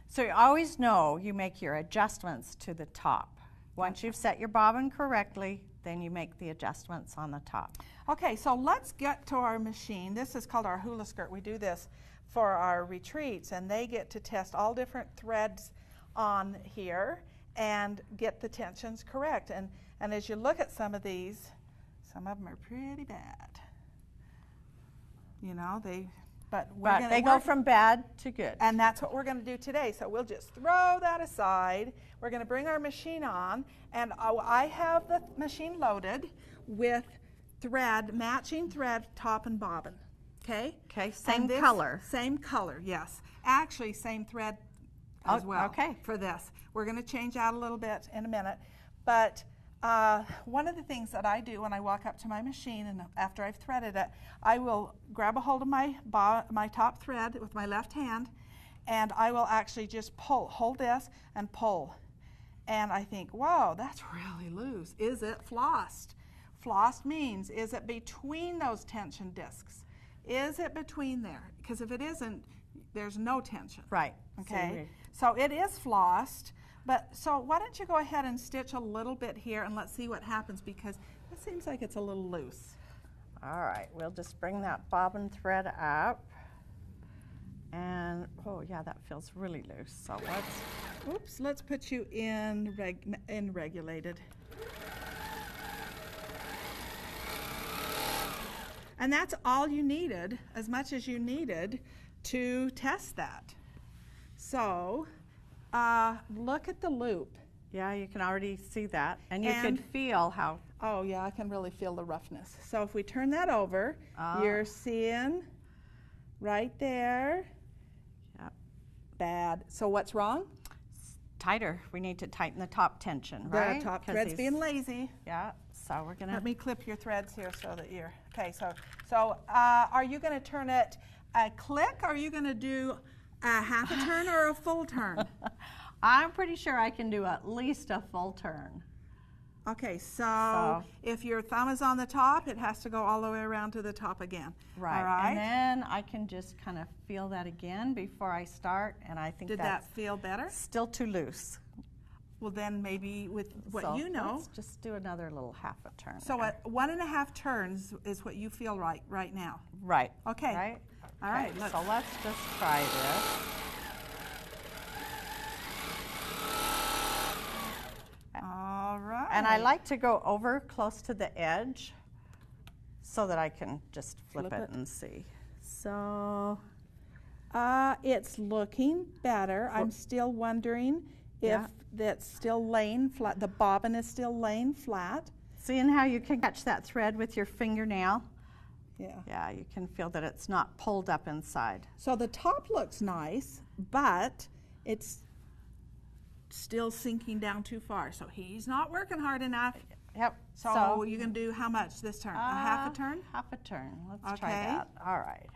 So you always know you make your adjustments to the top. Once you've set your bobbin correctly, then you make the adjustments on the top. Okay, so let's get to our machine. This is called our hula skirt. We do this for our retreats, and they get to test all different threads on here and get the tensions correct. And as you look at some of these, some of them are pretty bad. you know, but They go from bad to good. and that's what we're going to do today. So we'll just throw that aside. We're going to bring our machine on, and I have the machine loaded with thread, matching thread, top and bobbin. Okay? Okay, And same this- color. Same color, yes. Actually, same thread as Oh, well. okay. For this. We're going to change out a little bit in a minute. But one of the things that I do when I walk up to my machine and after I've threaded it, I will grab a hold of my top thread with my left hand, and I will actually just hold this and pull. And I think, whoa, that's really loose. Is it flossed? Flossed means, is it between those tension discs? Is it between there? Because if it isn't, there's no tension. Right. Okay, so it is flossed, but so why don't you go ahead and stitch a little bit here and let's see what happens, because it seems like it's a little loose. All right, we'll just bring that bobbin thread up. And, oh yeah, that feels really loose. So Let's put you in regulated. And that's all you needed, as much as you needed to test that. So look at the loop. yeah, you can already see that. And you And- could feel how, Oh yeah, I can really feel the roughness. So if we turn that over, you're seeing right there. Yep. Bad. So what's wrong? tighter. We need to tighten the top tension, right? The top 'Cause thread's these- being lazy. Yeah, so we're gonna, Let me clip your threads here so that you're, okay, so are you gonna turn it a click, or are you gonna do a half a turn or a full turn? I'm pretty sure I can do at least a full turn. Okay, so if your thumb is on the top, it has to go all the way around to the top again. Right, All right? and then I can just kind of feel that again before I start, and I think Did that that's feel better? still too loose. Well, then maybe with what So you know. let's just do another little half a turn. So there. 1.5 turns is what you feel right now. Right. Okay. Right? All right, Okay, let's- so let's just try this. All right. And I like to go over close to the edge so that I can just flip Flip it it. and see. So, It's looking better. I'm still wondering if Yeah. that's still laying flat, the bobbin is still laying flat. seeing how you can catch that thread with your fingernail? Yeah. Yeah, you can feel that it's not pulled up inside. So the top looks nice, but it's still sinking down too far. So he's not working hard enough. Yep. So you can do how much this turn? A half a turn? Half a turn. Let's try Okay. that. All right.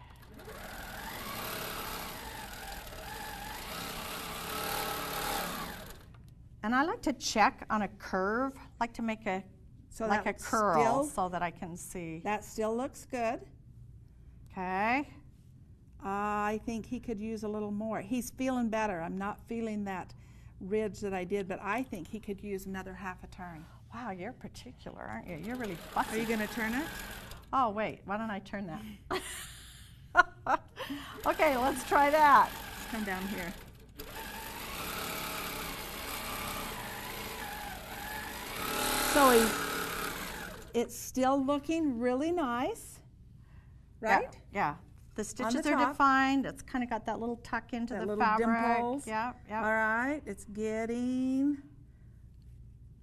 And I like to check on a curve, like to make a So like a that curl still- so that I can see. That still looks good. Okay. I think he could use a little more. He's feeling better. I'm not feeling that ridge that I did, but I think he could use another half a turn. Wow, you're particular, aren't you? You're really Are fussy. you going to turn it? Oh, wait, why don't I turn that? Okay, let's try that. Let's come down here. So it's still looking really nice, right? Yeah. The stitches are top. defined. It's kind of got that little tuck into That the little fabric. dimples. Yeah, yeah. All right, it's getting,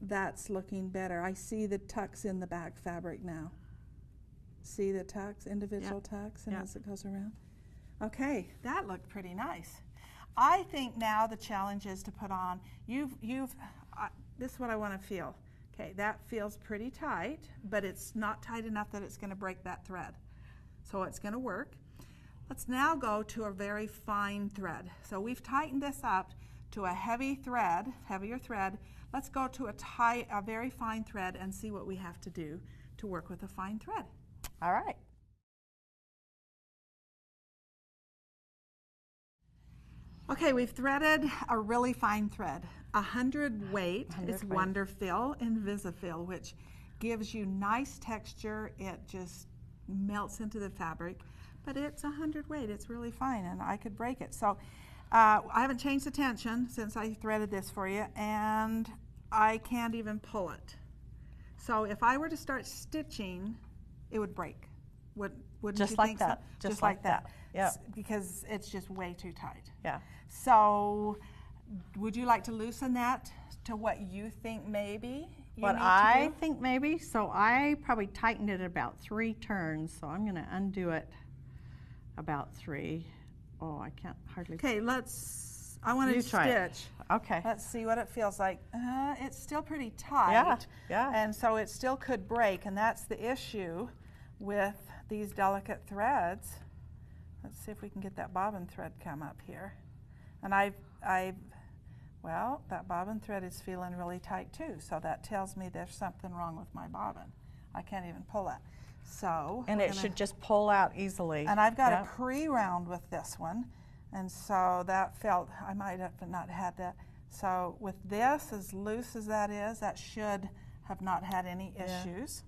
that's looking better. I see the tucks in the back fabric now. See the tucks, individual tucks, and Yeah. as it goes around. Okay, that looked pretty nice. I think now the challenge is to put on, this is what I want to feel. Okay, that feels pretty tight, but it's not tight enough that it's going to break that thread. So it's going to work. Let's now go to a very fine thread. So we've tightened this up to a heavier thread. Let's go to a very fine thread and see what we have to do to work with a fine thread. All right. Okay, we've threaded a really fine thread. 100 weight is 100 weight. Wonderfill Invisifill, which gives you nice texture. It just melts into the fabric, but it's 100 weight. It's really fine, and I could break it. So I haven't changed the tension since I threaded this for you, and I can't even pull it. So if I were to start stitching, it would break. Wouldn't Just you like think that. so? Just like that. Yeah. Because it's just way too tight. Yeah. So would you like to loosen that to what you think maybe you What need I to do? think maybe, so I probably tightened it about 3 turns, so I'm going to undo it about 3. Oh, I can't hardly. Okay, I want to try it. stitch. Okay. Let's see what it feels like. It's still pretty tight. Yeah, yeah. And so it still could break, and that's the issue with these delicate threads. Let's see if we can get that bobbin thread come up here. And well, that bobbin thread is feeling really tight too, so that tells me there's something wrong with my bobbin. I can't even pull that. So And it should just pull out easily. and I've got Yeah. a pre-round with this one, and so that felt, I might have not had that. So with this, as loose as that is, that should have not had any issues.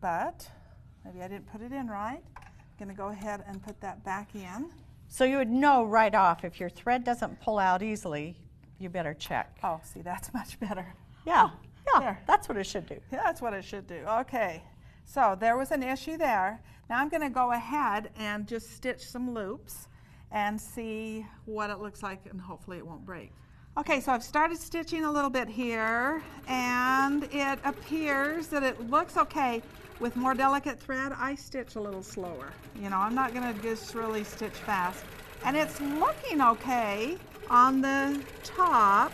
But maybe I didn't put it in right. I'm going to go ahead and put that back in. So you would know right off if your thread doesn't pull out easily, you better check. Oh, see, that's much better. Yeah, yeah, there. that's what it should do. Yeah, that's what it should do. Okay, so there was an issue there. Now I'm going to go ahead and just stitch some loops and see what it looks like, and hopefully it won't break. Okay, so I've started stitching a little bit here, and it appears that it looks okay. With more delicate thread, I stitch a little slower. You know, I'm not going to just really stitch fast. And it's looking okay on the top.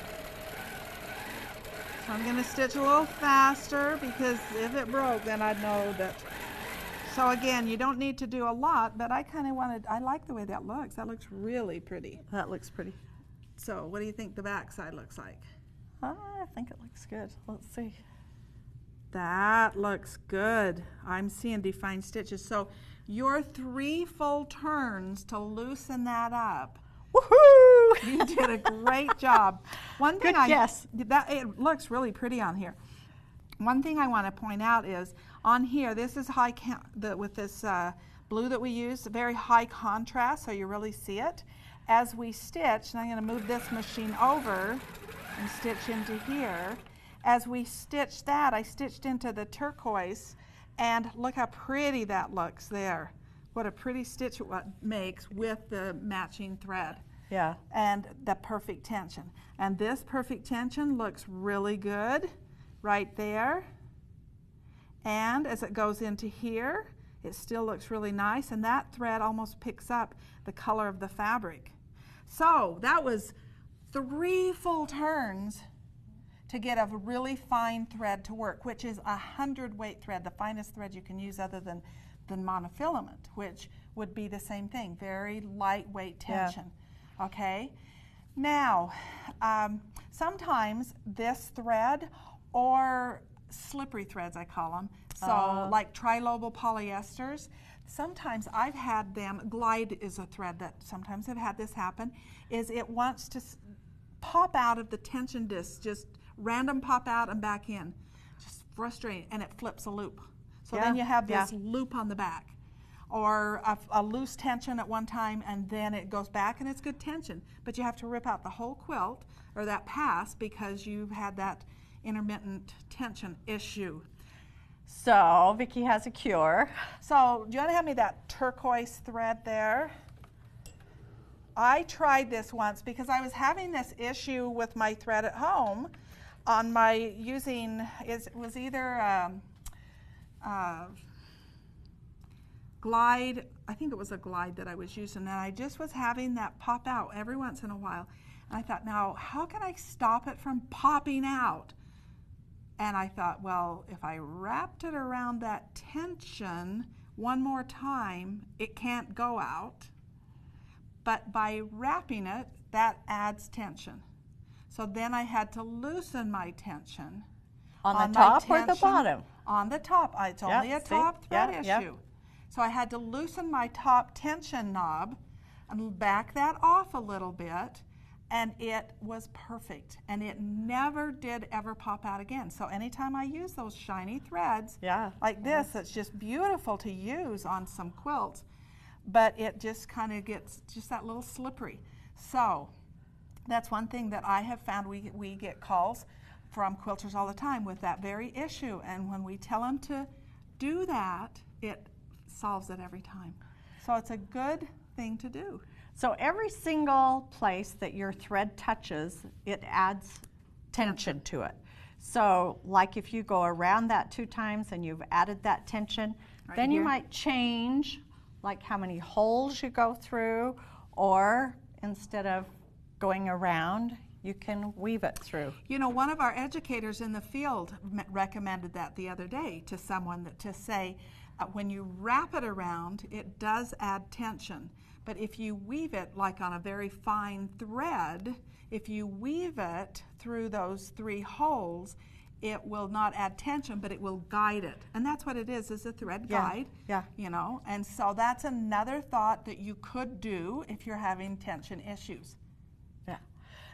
So I'm going to stitch a little faster, because if it broke, then I'd know that. So again, you don't need to do a lot, but I like the way that looks. That looks really pretty. That looks pretty. So what do you think the back side looks like? I think it looks good. Let's see. That looks good. I'm seeing defined stitches. So your 3 full turns to loosen that up. Woohoo! You did a great job. One thing Good guess. That it looks really pretty on here. One thing I want to point out is on here, this is with this blue that we use, very high contrast, so you really see it. As we stitch, and I'm going to move this machine over and stitch into here. As we stitch that, I stitched into the turquoise, and look how pretty that looks there. What a pretty stitch it makes with the matching thread. Yeah. And the perfect tension. And this perfect tension looks really good right there. And as it goes into here, it still looks really nice, and that thread almost picks up the color of the fabric. So that was 3 full turns to get a really fine thread to work, which is a 100-weight thread, the finest thread you can use other than monofilament, which would be the same thing, very lightweight tension. Yeah. Okay. Now, sometimes this thread, or slippery threads I call them, so like trilobal polyesters, sometimes I've had them, glide is a thread that sometimes I've had this happen, is it wants to pop out of the tension disc, just random pop out and back in. Just frustrating, and it flips a loop. So then you have this loop on the back. Or a loose tension at one time, and then it goes back, and it's good tension. But you have to rip out the whole quilt, or that pass, because you've had that intermittent tension issue. So Vicki has a cure. So do you want to hand me that turquoise thread there? I tried this once because I was having this issue with my thread at home on my it was either glide, I think it was a glide that I was using, and I just was having that pop out every once in a while. And I thought, now how can I stop it from popping out? And I thought, well, if I wrapped it around that tension one more time, it can't go out. But by wrapping it, that adds tension. So then I had to loosen my tension. On the top or the bottom? On the top. It's only a top thread issue. So I had to loosen my top tension knob and back that off a little bit, and it was perfect. And it never did ever pop out again. So anytime I use those shiny threads like this, it's just beautiful to use on some quilts, but it just kind of gets just that little slippery. So that's one thing that I have found. We get calls from quilters all the time with that very issue, and when we tell them to do that, it solves it every time. So it's a good thing to do. So every single place that your thread touches, it adds tension to it. So like if you go around that 2 times and you've added that tension, Right then you here. might change like how many holes you go through, or instead of going around, you can weave it through. You know, one of our educators in the field recommended that the other day to someone, that to say, when you wrap it around, it does add tension. But if you weave it like on a very fine thread, if you weave it through those 3 holes, it will not add tension, but it will guide it. And that's what it is a thread guide. Yeah. You know, and so that's another thought that you could do if you're having tension issues. Yeah.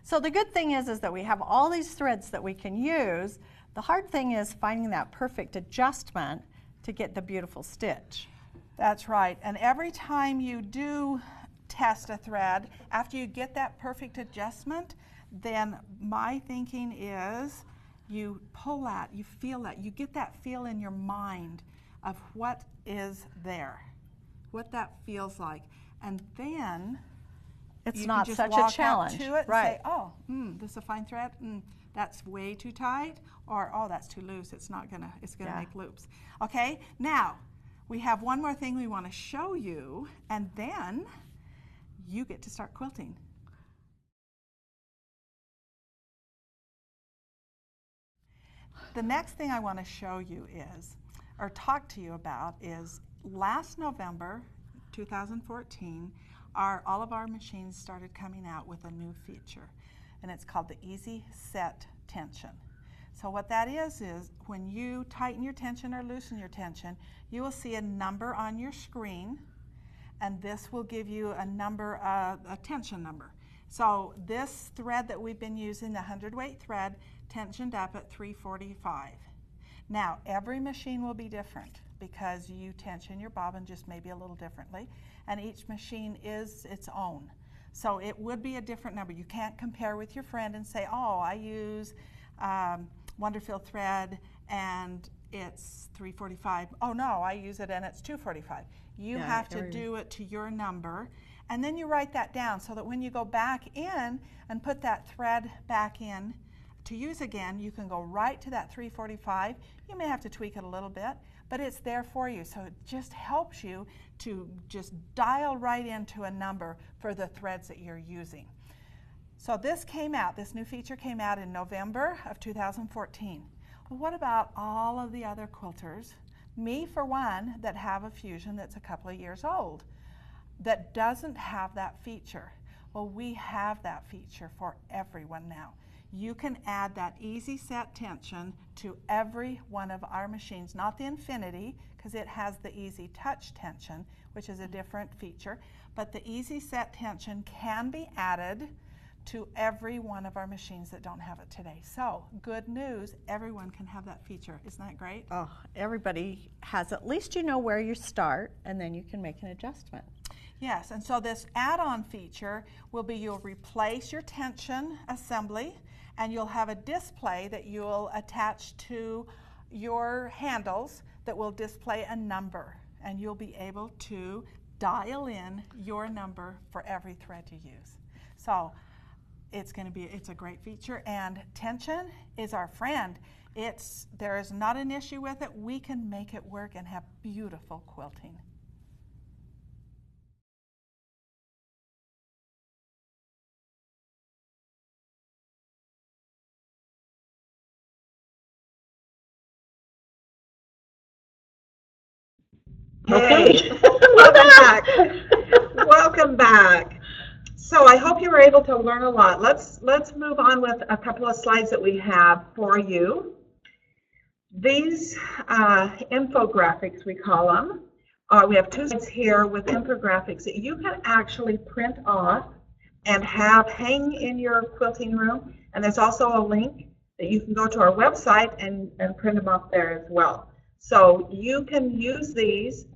So the good thing is that we have all these threads that we can use. The hard thing is finding that perfect adjustment to get the beautiful stitch. That's right. And every time you do test a thread, after you get that perfect adjustment, then my thinking is you pull that, you feel that, you get that feel in your mind of what is there, what that feels like. And then It's you not can just such walk a challenge. up to it Right. and say, oh, this is a fine thread, that's way too tight, or oh, that's too loose, it's gonna Yeah. make loops. Okay, now we have one more thing we want to show you, and then you get to start quilting. The next thing I want to show you is, or talk to you about, is last November 2014, all of our machines started coming out with a new feature, and it's called the Easy Set Tension. So what that is when you tighten your tension or loosen your tension, you will see a number on your screen, and this will give you a number, a tension number. So this thread that we've been using, the 100-weight thread, tensioned up at 345. Now, every machine will be different because you tension your bobbin just maybe a little differently, and each machine is its own. So it would be a different number. You can't compare with your friend and say, oh, I use Wonderfield thread and it's 345. Oh no, I use it and it's 245. You have to do it to your number, and then you write that down so that when you go back in and put that thread back in to use again, you can go right to that 345. You may have to tweak it a little bit, but it's there for you. So it just helps you to just dial right into a number for the threads that you're using. So this new feature came out in November of 2014. Well, what about all of the other quilters, me for one, that have a Fusion that's a couple of years old, that doesn't have that feature? Well, we have that feature for everyone now. You can add that Easy Set Tension to every one of our machines, not the Infinity, because it has the Easy Touch Tension, which is a different feature, but the Easy Set Tension can be added to every one of our machines that don't have it today. So, good news, everyone can have that feature. Isn't that great? Oh, everybody has, at least you know where you start, and then you can make an adjustment. Yes, and so this add-on feature will be you'll replace your tension assembly, and you'll have a display that you'll attach to your handles that will display a number, and you'll be able to dial in your number for every thread you use. So it's a great feature, and tension is our friend. There is not an issue with it. We can make it work and have beautiful quilting. Hey, welcome back. Welcome back. So I hope you were able to learn a lot. Let's move on with a couple of slides that we have for you. These infographics, we call them. We have 2 slides here with infographics that you can actually print off and have hang in your quilting room. And there's also a link that you can go to our website and print them off there as well. So you can use these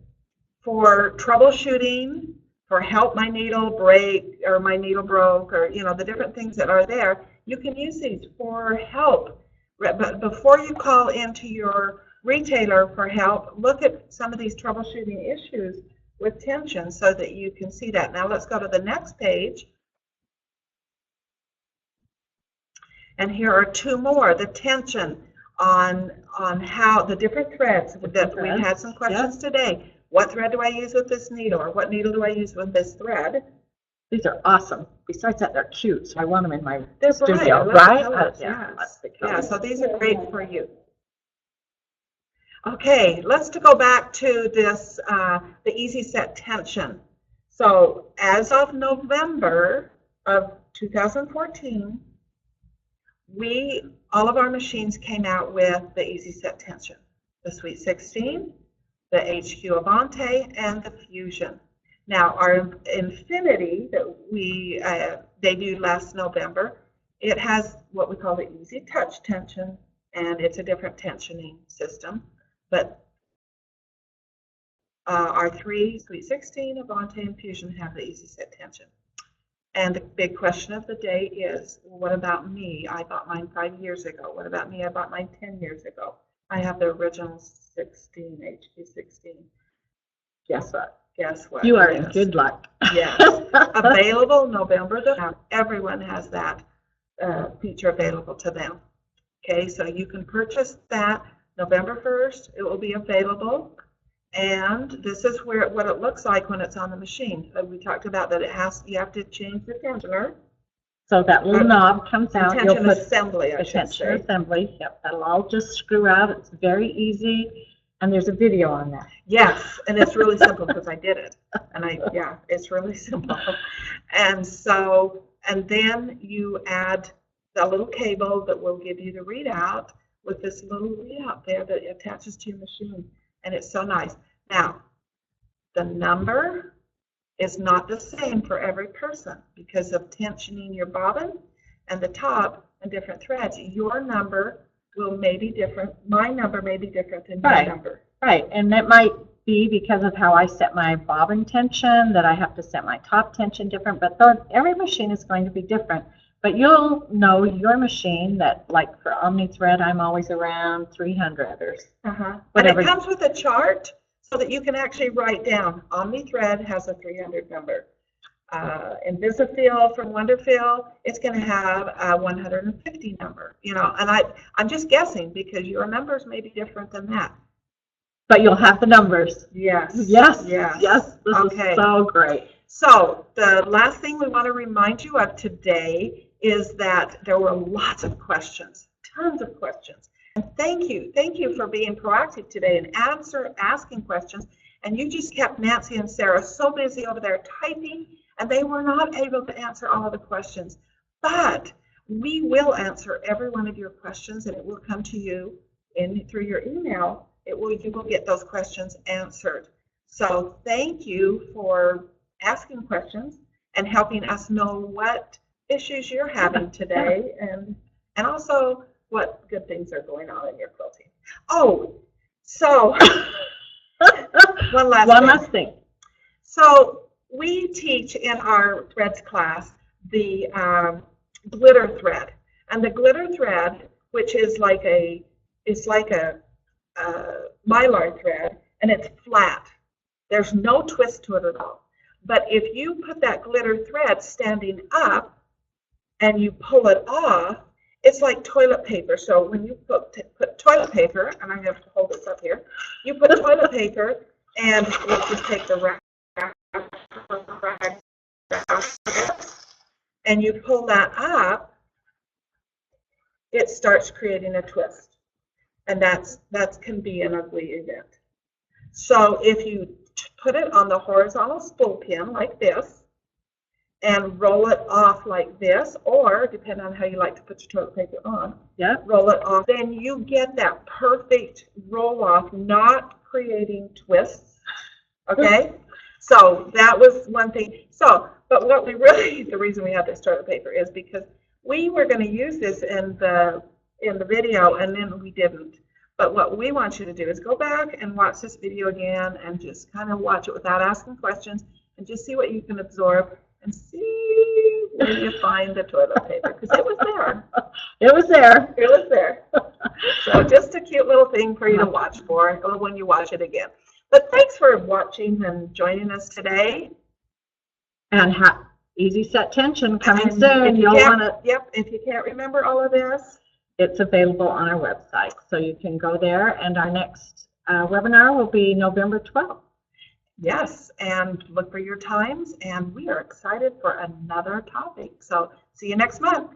for troubleshooting, for help my needle break or my needle broke, or the different things that are there. You can use these for help. But before you call into your retailer for help look at some of these troubleshooting issues with tension so that you can see that. Now let's go to the next page. And here are two more, the tension on how the different threads that we had some questions today. What thread do I use with this needle, or what needle do I use with this thread? These are awesome. Besides that, they're cute, so I want them in my They're studio, bright. right? Colors, yeah, so these are great for you. Okay, let's go back to this, the Easy Set tension. So as of November of 2014, all of our machines came out with the Easy Set tension, the Sweet 16, the HQ Avante, and the Fusion. Now our Infinity that we debuted last November, it has what we call the Easy Touch tension, and it's a different tensioning system. But our three, Sweet 16, Avante, and Fusion have the Easy Set tension. And the big question of the day is, what about me? I bought mine 5 years ago. What about me? I bought mine 10 years ago. I have the original 16, HQ 16. Guess what? Guess what? You are in good luck. Yes. Available November the 9th. Everyone has that feature available to them. Okay, so you can purchase that November 1st. It will be available. And this is what it looks like when it's on the machine. So we talked about that you have to change the tensioner. So that little knob comes out. Tension assembly, I should say. Tension assembly, yep. That'll all just screw out. It's very easy. And there's a video on that. Yes, and it's really simple because I did it. And it's really simple. And so, and then you add the little cable that will give you the readout with this little readout there that attaches to your machine. And it's so nice. Now, the number is not the same for every person because of tensioning your bobbin and the top and different threads. Your number may be different. My number may be different than your number. Right, and that might be because of how I set my bobbin tension, that I have to set my top tension different, but every machine is going to be different. But you'll know your machine that, like for OmniThread, I'm always around 300 or whatever. And it comes with a chart so that you can actually write down. OmniThread has a 300 number. Invisifil from Wonderfil, it's going to have a 150 number. You know, and I'm just guessing because your numbers may be different than that. But you'll have the numbers. Yes. Yes. Yes. Yes. This is so great. So the last thing we want to remind you of today is that there were lots of questions, tons of questions. And thank you for being proactive today and asking questions. And you just kept Nancy and Sarah so busy over there typing, and they were not able to answer all of the questions. But we will answer every one of your questions, and it will come to you through your email. You will get those questions answered. So thank you for asking questions and helping us know what issues you're having today, and also what good things are going on in your quilting. Oh, so one last thing. So we teach in our threads class the glitter thread, and the glitter thread, which is like a mylar thread, and it's flat. There's no twist to it at all. But if you put that glitter thread standing up and you pull it off, it's like toilet paper. So when you put toilet paper, and I'm going to hold this up here, you put toilet paper, and let's just take the rag and you pull that up, it starts creating a twist. And that can be an ugly event. So if you put it on the horizontal spool pin like this and roll it off like this, or depending on how you like to put your toilet paper on, roll it off, then you get that perfect roll off, not creating twists. Okay? So that was one thing. So, but what the reason we have this toilet paper is because we were going to use this in the video, and then we didn't. But what we want you to do is go back and watch this video again and just kind of watch it without asking questions and just see what you can absorb and see where you find the toilet paper, because it was there. It was there. It was there. So just a cute little thing. thing for you to watch for when you watch it again. But thanks for watching and joining us today. And easy set tension coming And soon. if you You'll can't- want to. Yep, if you can't remember all of this, It's available on our website, so you can go there. And our next webinar will be November 12th. yes, and look for your times. And we are excited for another topic. So see you next month.